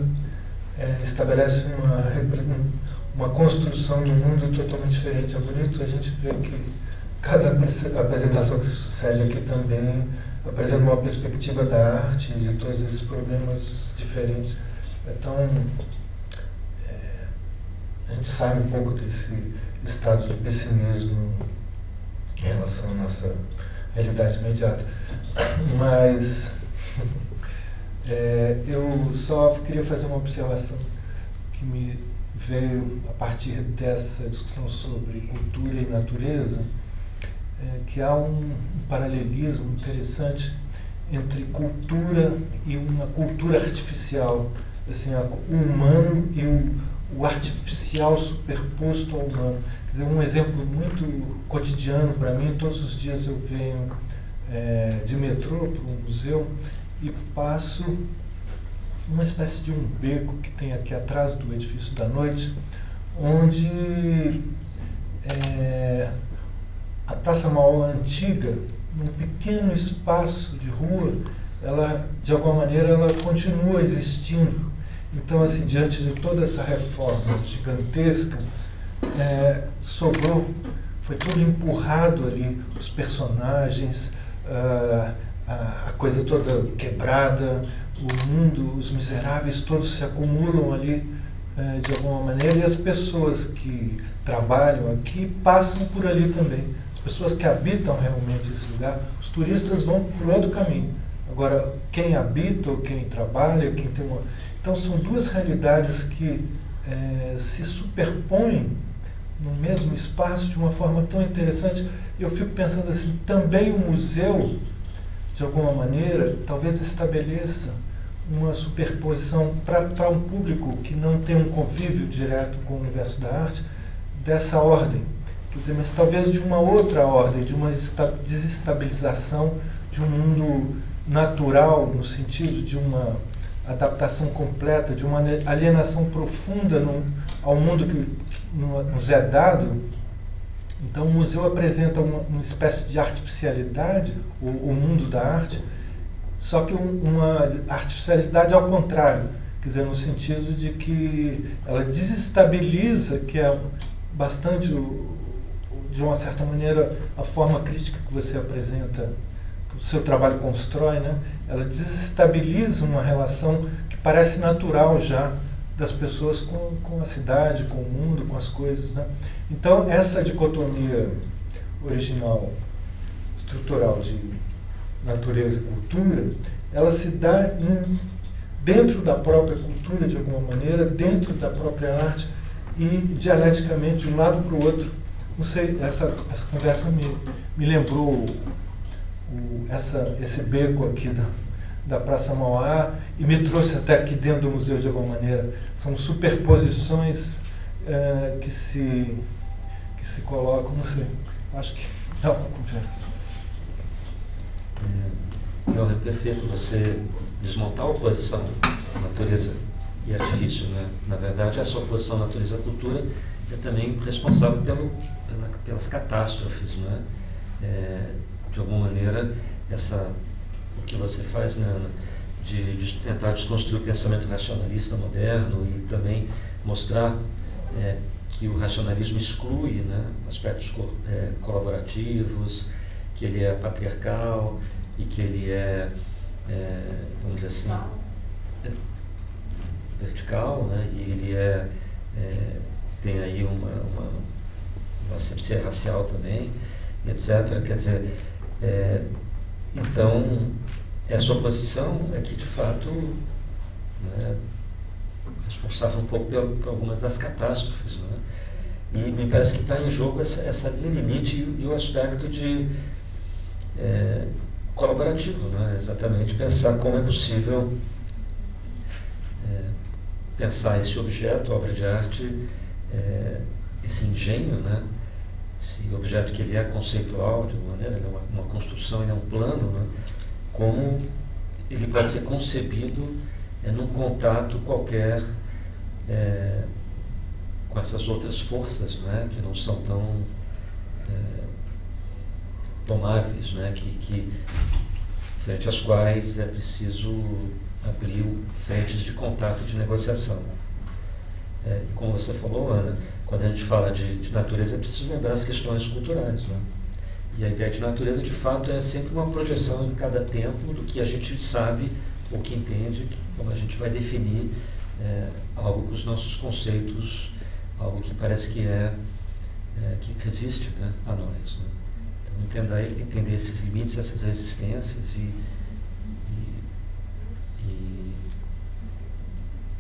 estabelece uma construção do mundo totalmente diferente. É bonito a gente ver que cada apresentação que se sucede aqui também apresenta uma perspectiva da arte e de todos esses problemas diferentes. Então, a gente sai um pouco desse estado de pessimismo em relação à nossa realidade imediata. Mas eu só queria fazer uma observação que me veio a partir dessa discussão sobre cultura e natureza, que há um paralelismo interessante entre cultura e uma cultura artificial, assim, o humano e o artificial superposto ao humano. Quer dizer, um exemplo muito cotidiano para mim: todos os dias eu venho de metrô para um museu e passo uma espécie de um beco que tem aqui atrás do edifício da Noite, onde a Praça Mauá antiga, num pequeno espaço de rua, ela, de alguma maneira, ela continua existindo. Então, assim, diante de toda essa reforma gigantesca, sobrou, foi tudo empurrado ali, os personagens, a coisa toda quebrada, o mundo, os miseráveis todos se acumulam ali de alguma maneira, e as pessoas que trabalham aqui passam por ali também. As pessoas que habitam realmente esse lugar, os turistas vão por outro caminho. Agora, quem habita ou quem trabalha, quem tem uma... Então, são duas realidades que se superpõem no mesmo espaço de uma forma tão interessante. Eu fico pensando assim, também o museu, de alguma maneira, talvez estabeleça uma superposição para um público que não tem um convívio direto com o universo da arte, dessa ordem. Quer dizer, mas talvez de uma outra ordem, de uma desestabilização de um mundo natural, no sentido de uma adaptação completa, de uma alienação profunda ao mundo que nos é dado. Então, o museu apresenta uma espécie de artificialidade, o mundo da arte, só que uma artificialidade ao contrário, quer dizer, no sentido de que ela desestabiliza, que é bastante, de uma certa maneira, a forma crítica que você apresenta, que o seu trabalho constrói, né? Ela desestabiliza uma relação que parece natural já das pessoas com a cidade, com o mundo, com as coisas, né? Então, essa dicotomia original, estrutural de natureza e cultura, ela se dá dentro da própria cultura, de alguma maneira, dentro da própria arte, e dialeticamente, de um lado para o outro. Não sei, essa conversa me lembrou esse beco aqui da Praça Mauá, e me trouxe até aqui dentro do museu, de alguma maneira. São superposições que se colocam, não sei, acho que dá uma conversa. É perfeito você desmontar a oposição natureza e artifício, né? Na verdade, essa oposição natureza-cultura é também responsável pelas catástrofes, né? De alguma maneira, o que você faz, né, de tentar desconstruir o pensamento racionalista moderno e também mostrar que o racionalismo exclui, né, aspectos colaborativos, que ele é patriarcal e que ele vamos dizer assim, vertical, né, e ele tem aí uma asepsia racial também, etc. Quer dizer, então, essa oposição é que, de fato, né, responsável um pouco por algumas das catástrofes, né? E me parece que está em jogo essa linha limite e o aspecto de colaborativo, né? Exatamente, pensar como é possível pensar esse objeto, obra de arte, esse engenho, né? Esse objeto que ele é conceitual, de alguma maneira, ele é uma construção, ele é um plano, né? Como ele pode ser concebido num contato qualquer com essas outras forças, né? Que não são tão tomáveis, né? Que frente às quais é preciso abrir frentes de contato, de negociação. E como você falou, Ana, quando a gente fala de natureza, é preciso lembrar as questões culturais, né? E a ideia de natureza, de fato, é sempre uma projeção em cada tempo do que a gente sabe ou que entende, como a gente vai definir algo com os nossos conceitos, algo que parece que que resiste, né, a nós. Né? Então, entender esses limites, essas resistências e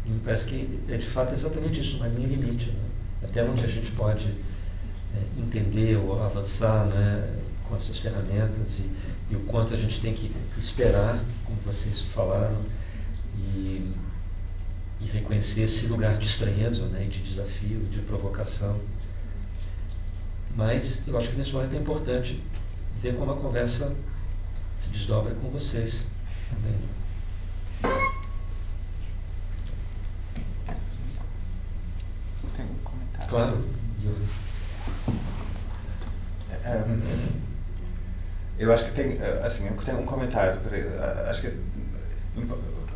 me parece que é de fato exatamente isso, uma linha limite, né? Até onde a gente pode entender ou avançar, né, com essas ferramentas e o quanto a gente tem que esperar, como vocês falaram, e reconhecer esse lugar de estranheza, né, de desafio, de provocação. Mas eu acho que nesse momento é importante ver como a conversa se desdobra com vocês também. Tem um comentário. Claro. Eu acho que tem, assim, eu tenho um comentário. Acho que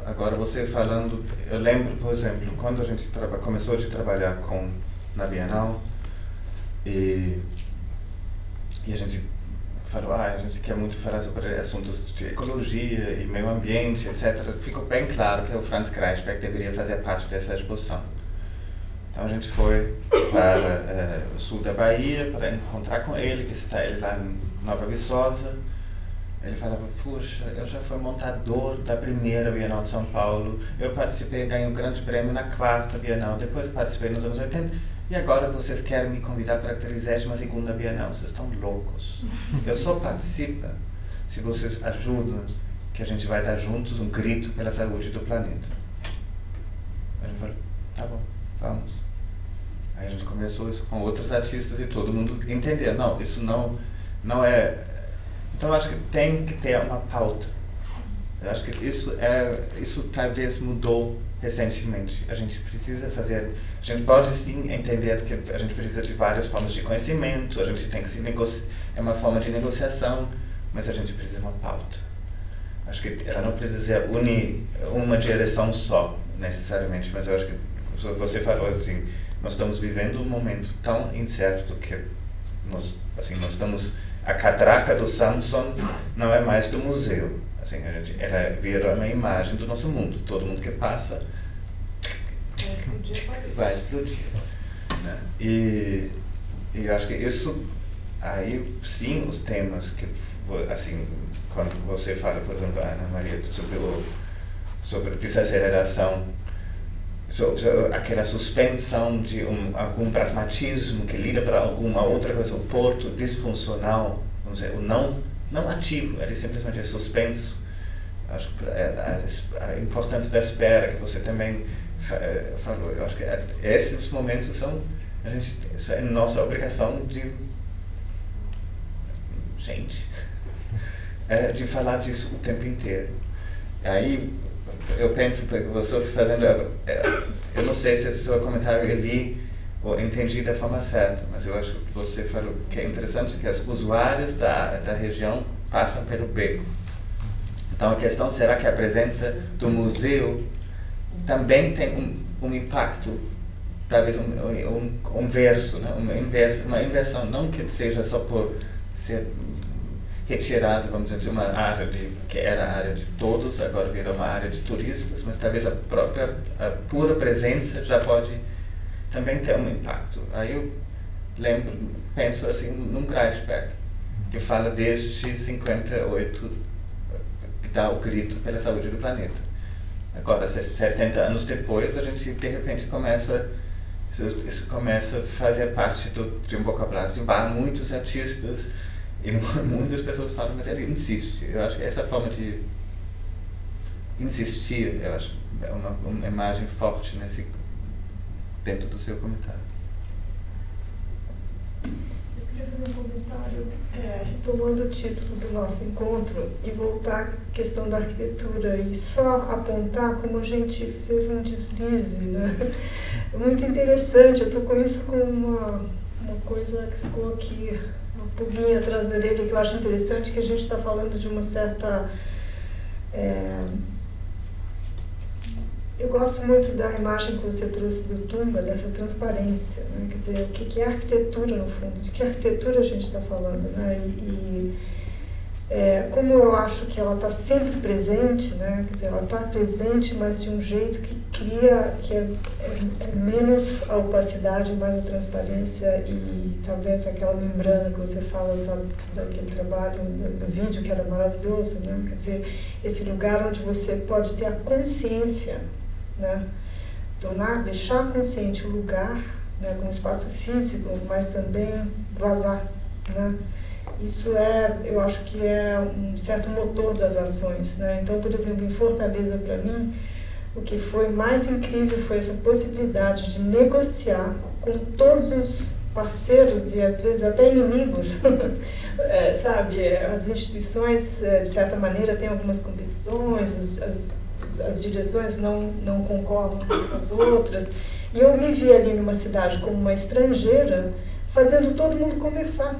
agora você falando, eu lembro, por exemplo, quando a gente começou a trabalhar na Bienal e a gente falou, a gente quer muito falar sobre assuntos de ecologia e meio ambiente, etc. Ficou bem claro que o Franz Kreisberg deveria fazer parte dessa exposição. Então a gente foi para o sul da Bahia para encontrar com ele, visitar ele lá em Nova Viçosa. Ele falava, puxa, eu já fui montador da primeira Bienal de São Paulo, eu participei, ganhei um grande prêmio na quarta Bienal, depois participei nos anos 80, e agora vocês querem me convidar para a 32ª Bienal, vocês estão loucos. Eu só participo se vocês ajudam, que a gente vai dar juntos um grito pela saúde do planeta. A gente falou, tá bom, vamos. Aí a gente começou isso com outros artistas e todo mundo entendeu, não, isso não é... Então eu acho que tem que ter uma pauta. Eu acho que isso talvez mudou recentemente. A gente precisa fazer, a gente pode sim entender que a gente precisa de várias formas de conhecimento, a gente tem que se negociar, é uma forma de negociação, mas a gente precisa de uma pauta. Acho que ela não precisa ser uma direção só, necessariamente, mas eu acho que você falou assim, nós estamos vivendo um momento tão incerto que nós estamos... A catraca do Samson não é mais do museu. Assim, ela vira uma imagem do nosso mundo. Todo mundo que passa vai explodir. Né? E eu acho que isso, aí sim, os temas que, assim, quando você fala, por exemplo, Ana Maria, sobre desaceleração, sobre aquela suspensão de algum pragmatismo que lida para alguma outra coisa, o porto disfuncional, vamos dizer, o não ativo, ele simplesmente é suspenso. Acho que a importância da espera, que você também falou, eu acho que esses momentos isso é nossa obrigação de falar disso o tempo inteiro. Aí, eu penso, você fazendo, eu não sei se o seu comentário eu li ou entendi da forma certa, mas eu acho que você falou que é interessante que os usuários da região passam pelo beco. Então a questão, será que a presença do museu também tem um impacto, talvez um verso, né? uma inversão, não que seja só por ser retirado, vamos dizer, de uma área que era a área de todos, agora virou uma área de turistas, mas talvez a pura presença já pode também ter um impacto. Aí eu penso assim, num Kreisberg, que fala desde 58, que dá o grito pela saúde do planeta. Agora, 70 anos depois, a gente de repente isso começa a fazer parte de um vocabulário de muitos artistas. E muitas pessoas falam, mas ele insiste. Eu acho que essa forma de insistir, eu acho, é uma imagem forte dentro do seu comentário. Eu queria fazer um comentário, retomando o título do nosso encontro e voltar à questão da arquitetura e só apontar como a gente fez um deslize, né? É muito interessante, eu estou com isso como uma coisa que ficou aqui, uma pulguinha atrás da orelha, que eu acho interessante, que a gente está falando de uma certa eu gosto muito da imagem que você trouxe do Tumba, dessa transparência, né? Quer dizer, o que é arquitetura no fundo, de que arquitetura a gente está falando, né? Como eu acho que ela está sempre presente, né? Quer dizer, ela está presente, mas de um jeito que cria, que é menos a opacidade, mais a transparência e talvez aquela membrana que você fala, sabe, daquele trabalho, do vídeo que era maravilhoso, né? Quer dizer, esse lugar onde você pode ter a consciência, né? Deixar consciente o lugar, né, como espaço físico, mas também vazar, né? Isso eu acho que é um certo motor das ações, né? Então, por exemplo, em Fortaleza, para mim, o que foi mais incrível foi essa possibilidade de negociar com todos os parceiros e às vezes até inimigos, sabe? As instituições, de certa maneira, têm algumas competições, as direções não concordam com as outras, e eu me vi ali numa cidade como uma estrangeira, fazendo todo mundo conversar.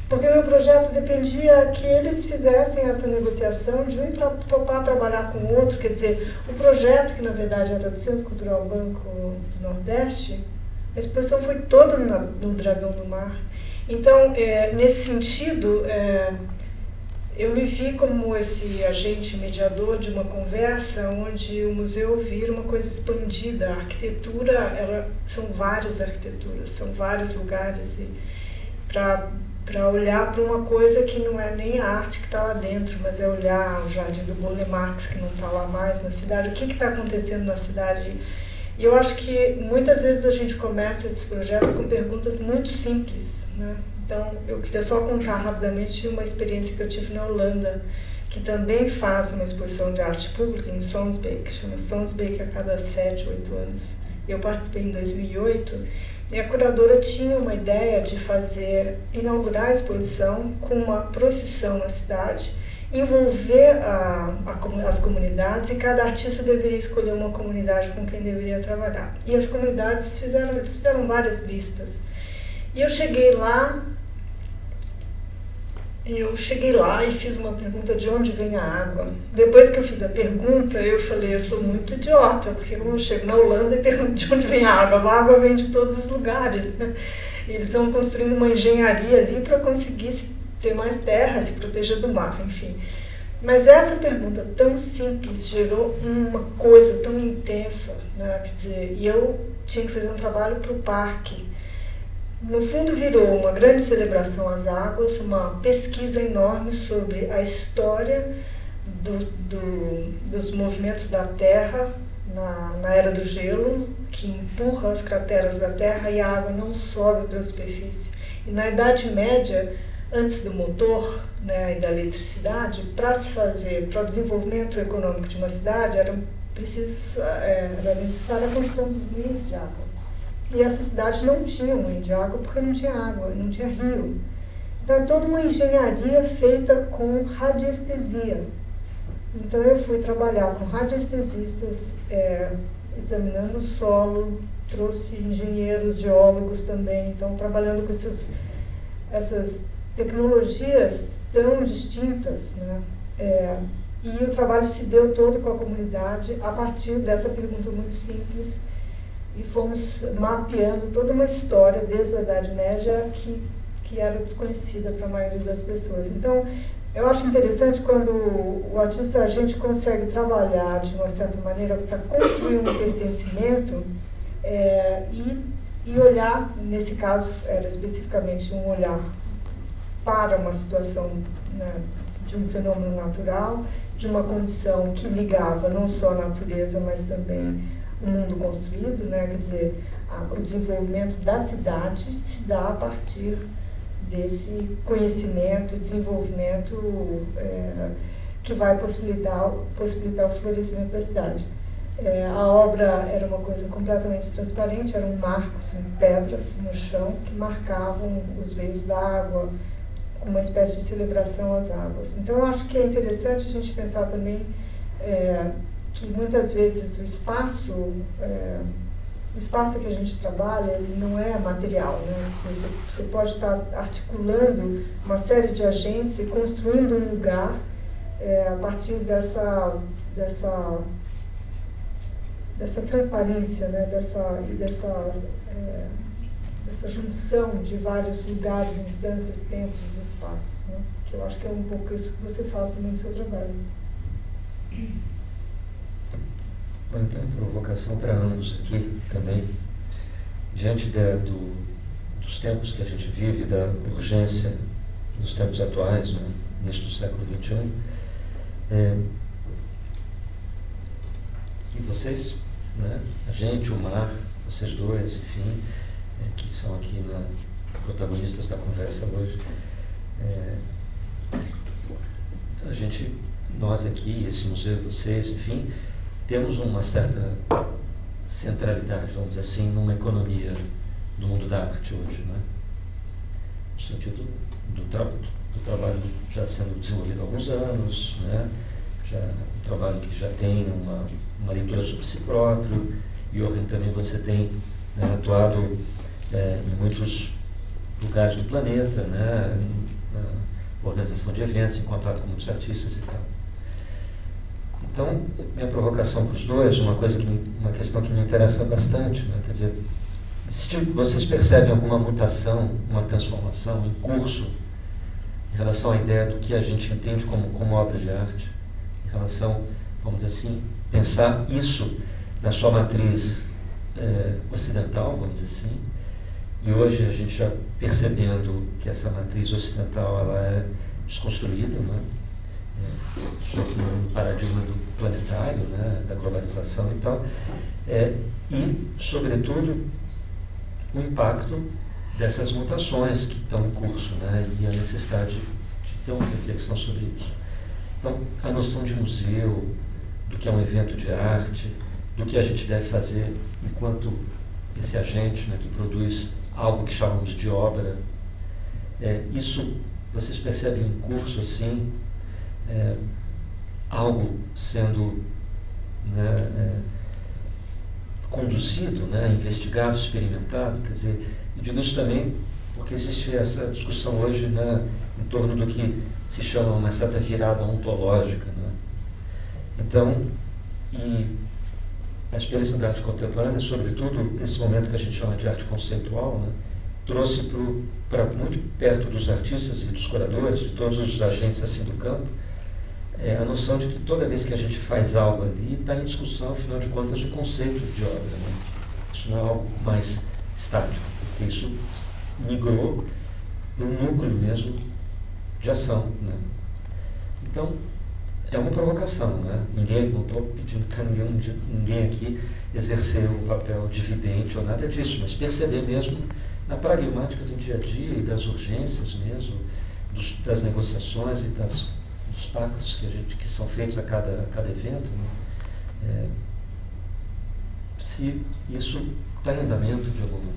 Porque o meu projeto dependia que eles fizessem essa negociação de um topar trabalhar com o outro. Quer dizer, o projeto, que na verdade era do Centro Cultural Banco do Nordeste, a exposição foi toda no Dragão do Mar. Então, nesse sentido, eu me vi como esse agente mediador de uma conversa onde o museu vira uma coisa expandida. A arquitetura, são várias arquiteturas, são vários lugares, e para olhar para uma coisa que não é nem a arte que está lá dentro, mas é olhar o Jardim do Burle Marx, que não está lá mais na cidade, o que está acontecendo na cidade. E eu acho que muitas vezes a gente começa esses projetos com perguntas muito simples, né? Então, eu queria só contar rapidamente uma experiência que eu tive na Holanda, que também faz uma exposição de arte pública em Sonsbeek, chama Sonsbeek a cada 7, 8 anos. Eu participei em 2008, e a curadora tinha uma ideia de inaugurar a exposição com uma procissão na cidade, envolver as comunidades, e cada artista deveria escolher uma comunidade com quem deveria trabalhar. E as comunidades fizeram várias listas. E eu cheguei lá e fiz uma pergunta: de onde vem a água? Depois que eu fiz a pergunta, eu falei, eu sou muito idiota, porque quando eu chego na Holanda e pergunto de onde vem a água vem de todos os lugares, né? Eles estão construindo uma engenharia ali para conseguir ter mais terra, se proteger do mar, enfim. Mas essa pergunta tão simples gerou uma coisa tão intensa, né? Quer dizer, e eu tinha que fazer um trabalho para o parque. No fundo, virou uma grande celebração às águas, uma pesquisa enorme sobre a história dos movimentos da Terra na Era do Gelo, que empurra as crateras da Terra e a água não sobe para a superfície. E na Idade Média, antes do motor, né, e da eletricidade, para o desenvolvimento econômico de uma cidade, era necessária a construção dos moinhos de água. E essa cidade não tinha moinho de água porque não tinha água, não tinha rio. Então é toda uma engenharia feita com radiestesia. Então eu fui trabalhar com radiestesistas, examinando o solo, trouxe engenheiros, geólogos também, então trabalhando com essas tecnologias tão distintas, né? E o trabalho se deu todo com a comunidade a partir dessa pergunta muito simples. E fomos mapeando toda uma história desde a Idade Média que era desconhecida para a maioria das pessoas. Então, eu acho interessante quando a gente consegue trabalhar de uma certa maneira para construir um pertencimento e olhar, nesse caso era especificamente um olhar para uma situação, né, de um fenômeno natural, de uma condição que ligava não só a natureza, mas também o mundo construído, né? Quer dizer, o desenvolvimento da cidade se dá a partir desse conhecimento, desenvolvimento que vai possibilitar o florescimento da cidade. A obra era uma coisa completamente transparente, eram marcos em pedras no chão que marcavam os veios d'água, com uma espécie de celebração às águas. Então, eu acho que é interessante a gente pensar também que muitas vezes o espaço que a gente trabalha, ele não é material, né? Você pode estar articulando uma série de agentes e construindo um lugar a partir dessa transparência, né, dessa junção de vários lugares, instâncias, tempos, espaços, né, que eu acho que é um pouco isso que você faz também no seu trabalho. Então, provocação para ambos aqui também, diante dos tempos que a gente vive, da urgência nos tempos atuais, né, início do século XXI, e vocês, né, a gente, o Mar, vocês dois, enfim, que são aqui protagonistas da conversa hoje, nós aqui, esse museu e vocês, enfim, temos uma certa centralidade, vamos dizer assim, numa economia do mundo da arte hoje, né? No sentido do trabalho já sendo desenvolvido há alguns anos, né? Um trabalho que já tem uma leitura sobre si próprio, e também você tem, né, atuado em muitos lugares do planeta, né? Na organização de eventos, em contato com muitos artistas e tal. Então, minha provocação para os dois, uma questão que me interessa bastante, né? Quer dizer, vocês percebem alguma mutação, uma transformação em curso em relação à ideia do que a gente entende como obra de arte, em relação, vamos dizer assim, pensar isso na sua matriz ocidental, vamos dizer assim, e hoje a gente já percebendo que essa matriz ocidental ela é desconstruída, né? No paradigma do planetário, né, da globalização e tal, e, sobretudo, o impacto dessas mutações que estão em curso, né, e a necessidade de ter uma reflexão sobre isso. Então, a noção de museu, do que é um evento de arte, do que a gente deve fazer enquanto esse agente, né, que produz algo que chamamos de obra, isso vocês percebem em curso, assim, algo sendo, né, conduzido, né, investigado, experimentado, quer dizer, eu digo isso também porque existe essa discussão hoje, né, em torno do que se chama uma certa virada ontológica, né? Então, e a experiência da arte contemporânea, sobretudo esse momento que a gente chama de arte conceitual, né, trouxe para muito perto dos artistas e dos curadores, de todos os agentes assim do campo, a noção de que toda vez que a gente faz algo ali, está em discussão, afinal de contas, o conceito de obra, né? Isso não é algo mais estático, porque isso migrou para um núcleo mesmo de ação, né? Então, é uma provocação, né? Não estou pedindo para ninguém aqui exercer o papel de vidente ou nada disso, mas perceber mesmo na pragmática do dia a dia e das urgências mesmo, das negociações e dos pactos que são feitos a cada evento, né? Se isso está em andamento de alguma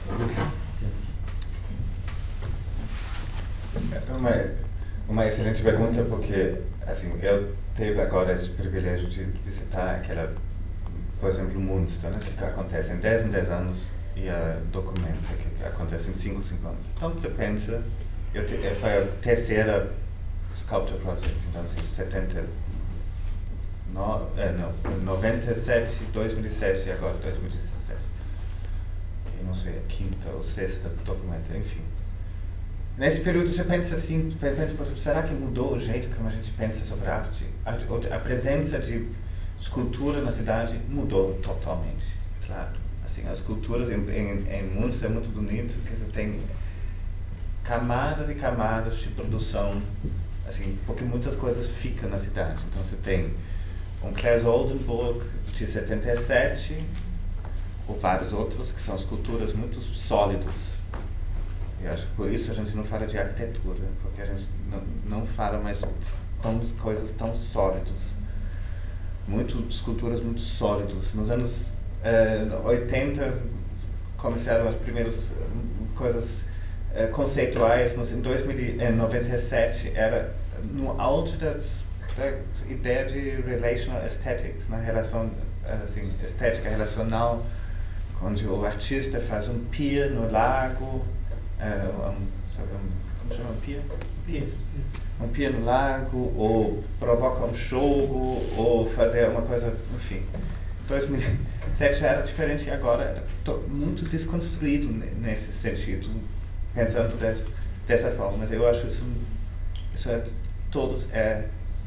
maneira. Uma excelente pergunta, porque assim, eu tive agora esse privilégio de visitar por exemplo, o Munster, né, que acontece em 10 anos, e a Documenta, que acontece em 5 anos. Então você pensa, foi a terceira Sculpture Project, então 97, 2007 e agora 2017. E não sei, a quinta ou sexta Documenta, enfim. Nesse período você pensa assim, será que mudou o jeito como a gente pensa sobre arte? A presença de escultura na cidade mudou totalmente, claro. Assim, as esculturas em Munster é muito bonito, porque você tem camadas e camadas de produção, assim, porque muitas coisas ficam na cidade. Então você tem Claes Oldenburg de 77, ou vários outros que são esculturas muito sólidas. E acho que por isso a gente não fala de arquitetura, porque a gente não fala mais de coisas tão sólidas. Esculturas muito sólidas. Nos anos 80 começaram as primeiras coisas conceituais. Em 97 era no auge da ideia de relational aesthetics, na relação assim, estética relacional, onde o artista faz um pier no lago, como chama pier? Um pier no lago, ou provoca um jogo, ou fazer uma coisa, enfim. 2007 já era diferente e agora era muito desconstruído nesse sentido, pensando dessa forma. Mas eu acho que isso é todos,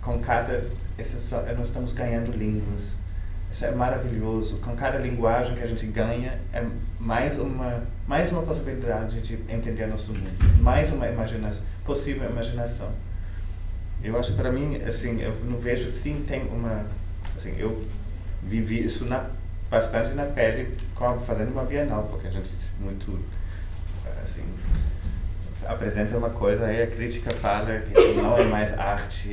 com cada, nós estamos ganhando línguas. Isso é maravilhoso. Com cada linguagem que a gente ganha, é mais uma possibilidade de entender nosso mundo, mais uma possível imaginação. Eu acho que para mim, assim, eu não vejo, sim, tem uma, assim, eu vivi isso bastante na pele, fazendo uma Bienal, porque a gente muito, assim, apresenta uma coisa, aí a crítica fala que isso não é mais arte,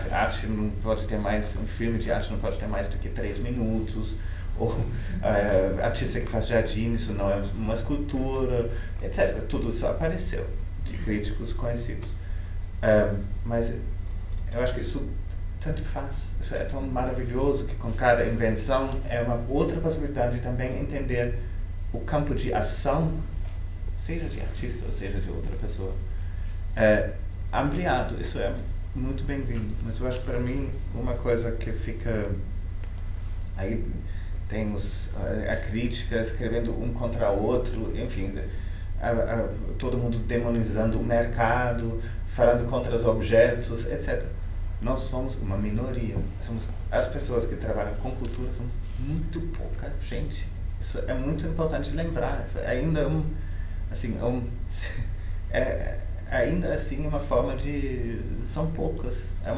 arte não pode ter mais, um filme de arte não pode ter mais do que 3 minutos, ou artista que faz jardim, isso não é uma escultura, etc. Tudo isso apareceu, de críticos conhecidos. Mas eu acho que isso tanto faz, isso é tão maravilhoso que com cada invenção é uma outra possibilidade de também entender o campo de ação, seja de artista ou seja de outra pessoa, ampliado. Isso é muito bem-vindo. Mas eu acho que para mim uma coisa que fica aí, tem a crítica escrevendo um contra o outro, enfim, todo mundo demonizando o mercado, falando contra os objetos, etc. Nós somos uma minoria. As pessoas que trabalham com cultura somos muito pouca gente. Isso é muito importante lembrar. Isso é ainda ainda assim uma forma de, são poucas, é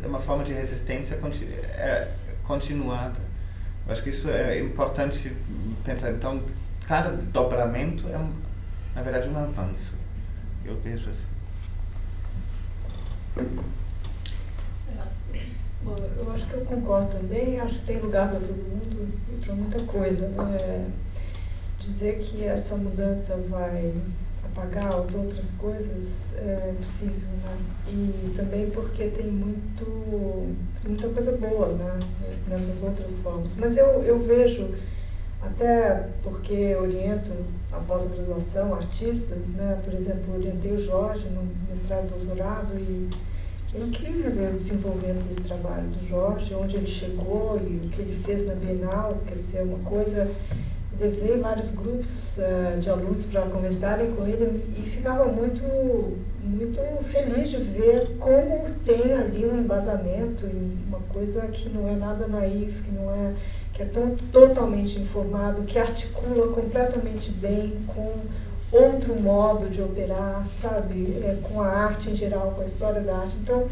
uma forma de resistência continuada. Eu acho que isso é importante pensar. Então, cada dobramento é na verdade um avanço. Eu vejo assim. Bom, eu acho que eu concordo também, acho que tem lugar para todo mundo e para muita coisa, né? Dizer que essa mudança vai apagar as outras coisas é possível, né? E também porque tem muita coisa boa, né, nessas outras formas. Mas eu vejo, até porque oriento a pós-graduação, artistas, né? Por exemplo, orientei o Jorge no mestrado e doutorado e é incrível ver o desenvolvimento desse trabalho do Jorge, onde ele chegou e o que ele fez na Bienal, quer dizer, uma coisa. Levei vários grupos de alunos para conversarem com ele e ficava muito feliz de ver como tem ali um embasamento, uma coisa que não é nada naif, que é totalmente informado, que articula completamente bem com outro modo de operar, sabe, com a arte em geral, com a história da arte. Então,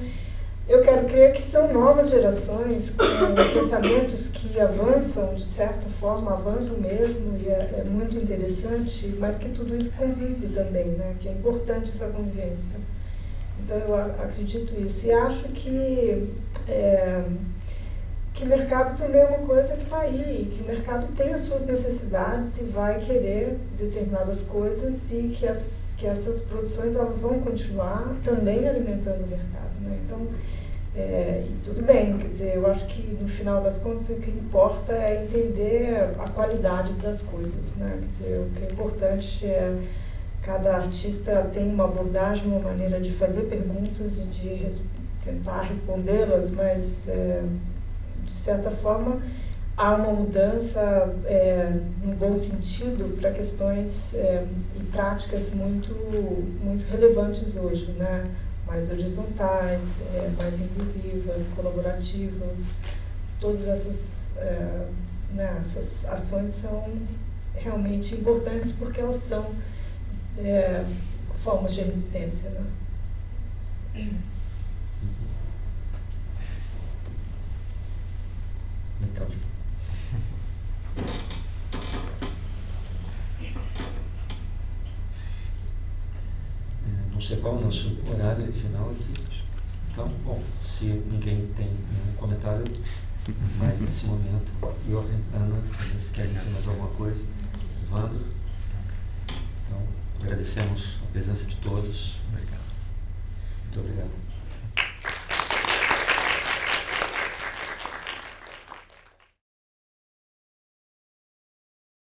eu quero crer que são novas gerações com pensamentos que avançam, de certa forma, avançam mesmo, e é muito interessante, mas que tudo isso convive também, né? Que é importante essa convivência. Então, eu acredito isso. E acho que o mercado também é uma coisa que está aí, que o mercado tem as suas necessidades e vai querer determinadas coisas e que essas produções elas vão continuar também alimentando o mercado, né? Então, e tudo bem, quer dizer, eu acho que no final das contas o que importa é entender a qualidade das coisas, né? Quer dizer, o que é importante é cada artista tem uma abordagem, uma maneira de fazer perguntas e de tentar respondê-las, mas de certa forma há uma mudança no bom sentido para questões e práticas muito relevantes hoje, né? Mais horizontais, mais inclusivas, colaborativas. Todas essas ações são realmente importantes porque elas são formas de resistência, né? Então, não sei qual é o nosso horário final aqui. Então, bom, se ninguém tem nenhum comentário mais nesse momento, Johan, Ana, vocês querem dizer mais alguma coisa? Evandro? Então, agradecemos a presença de todos. Obrigado. Muito obrigado.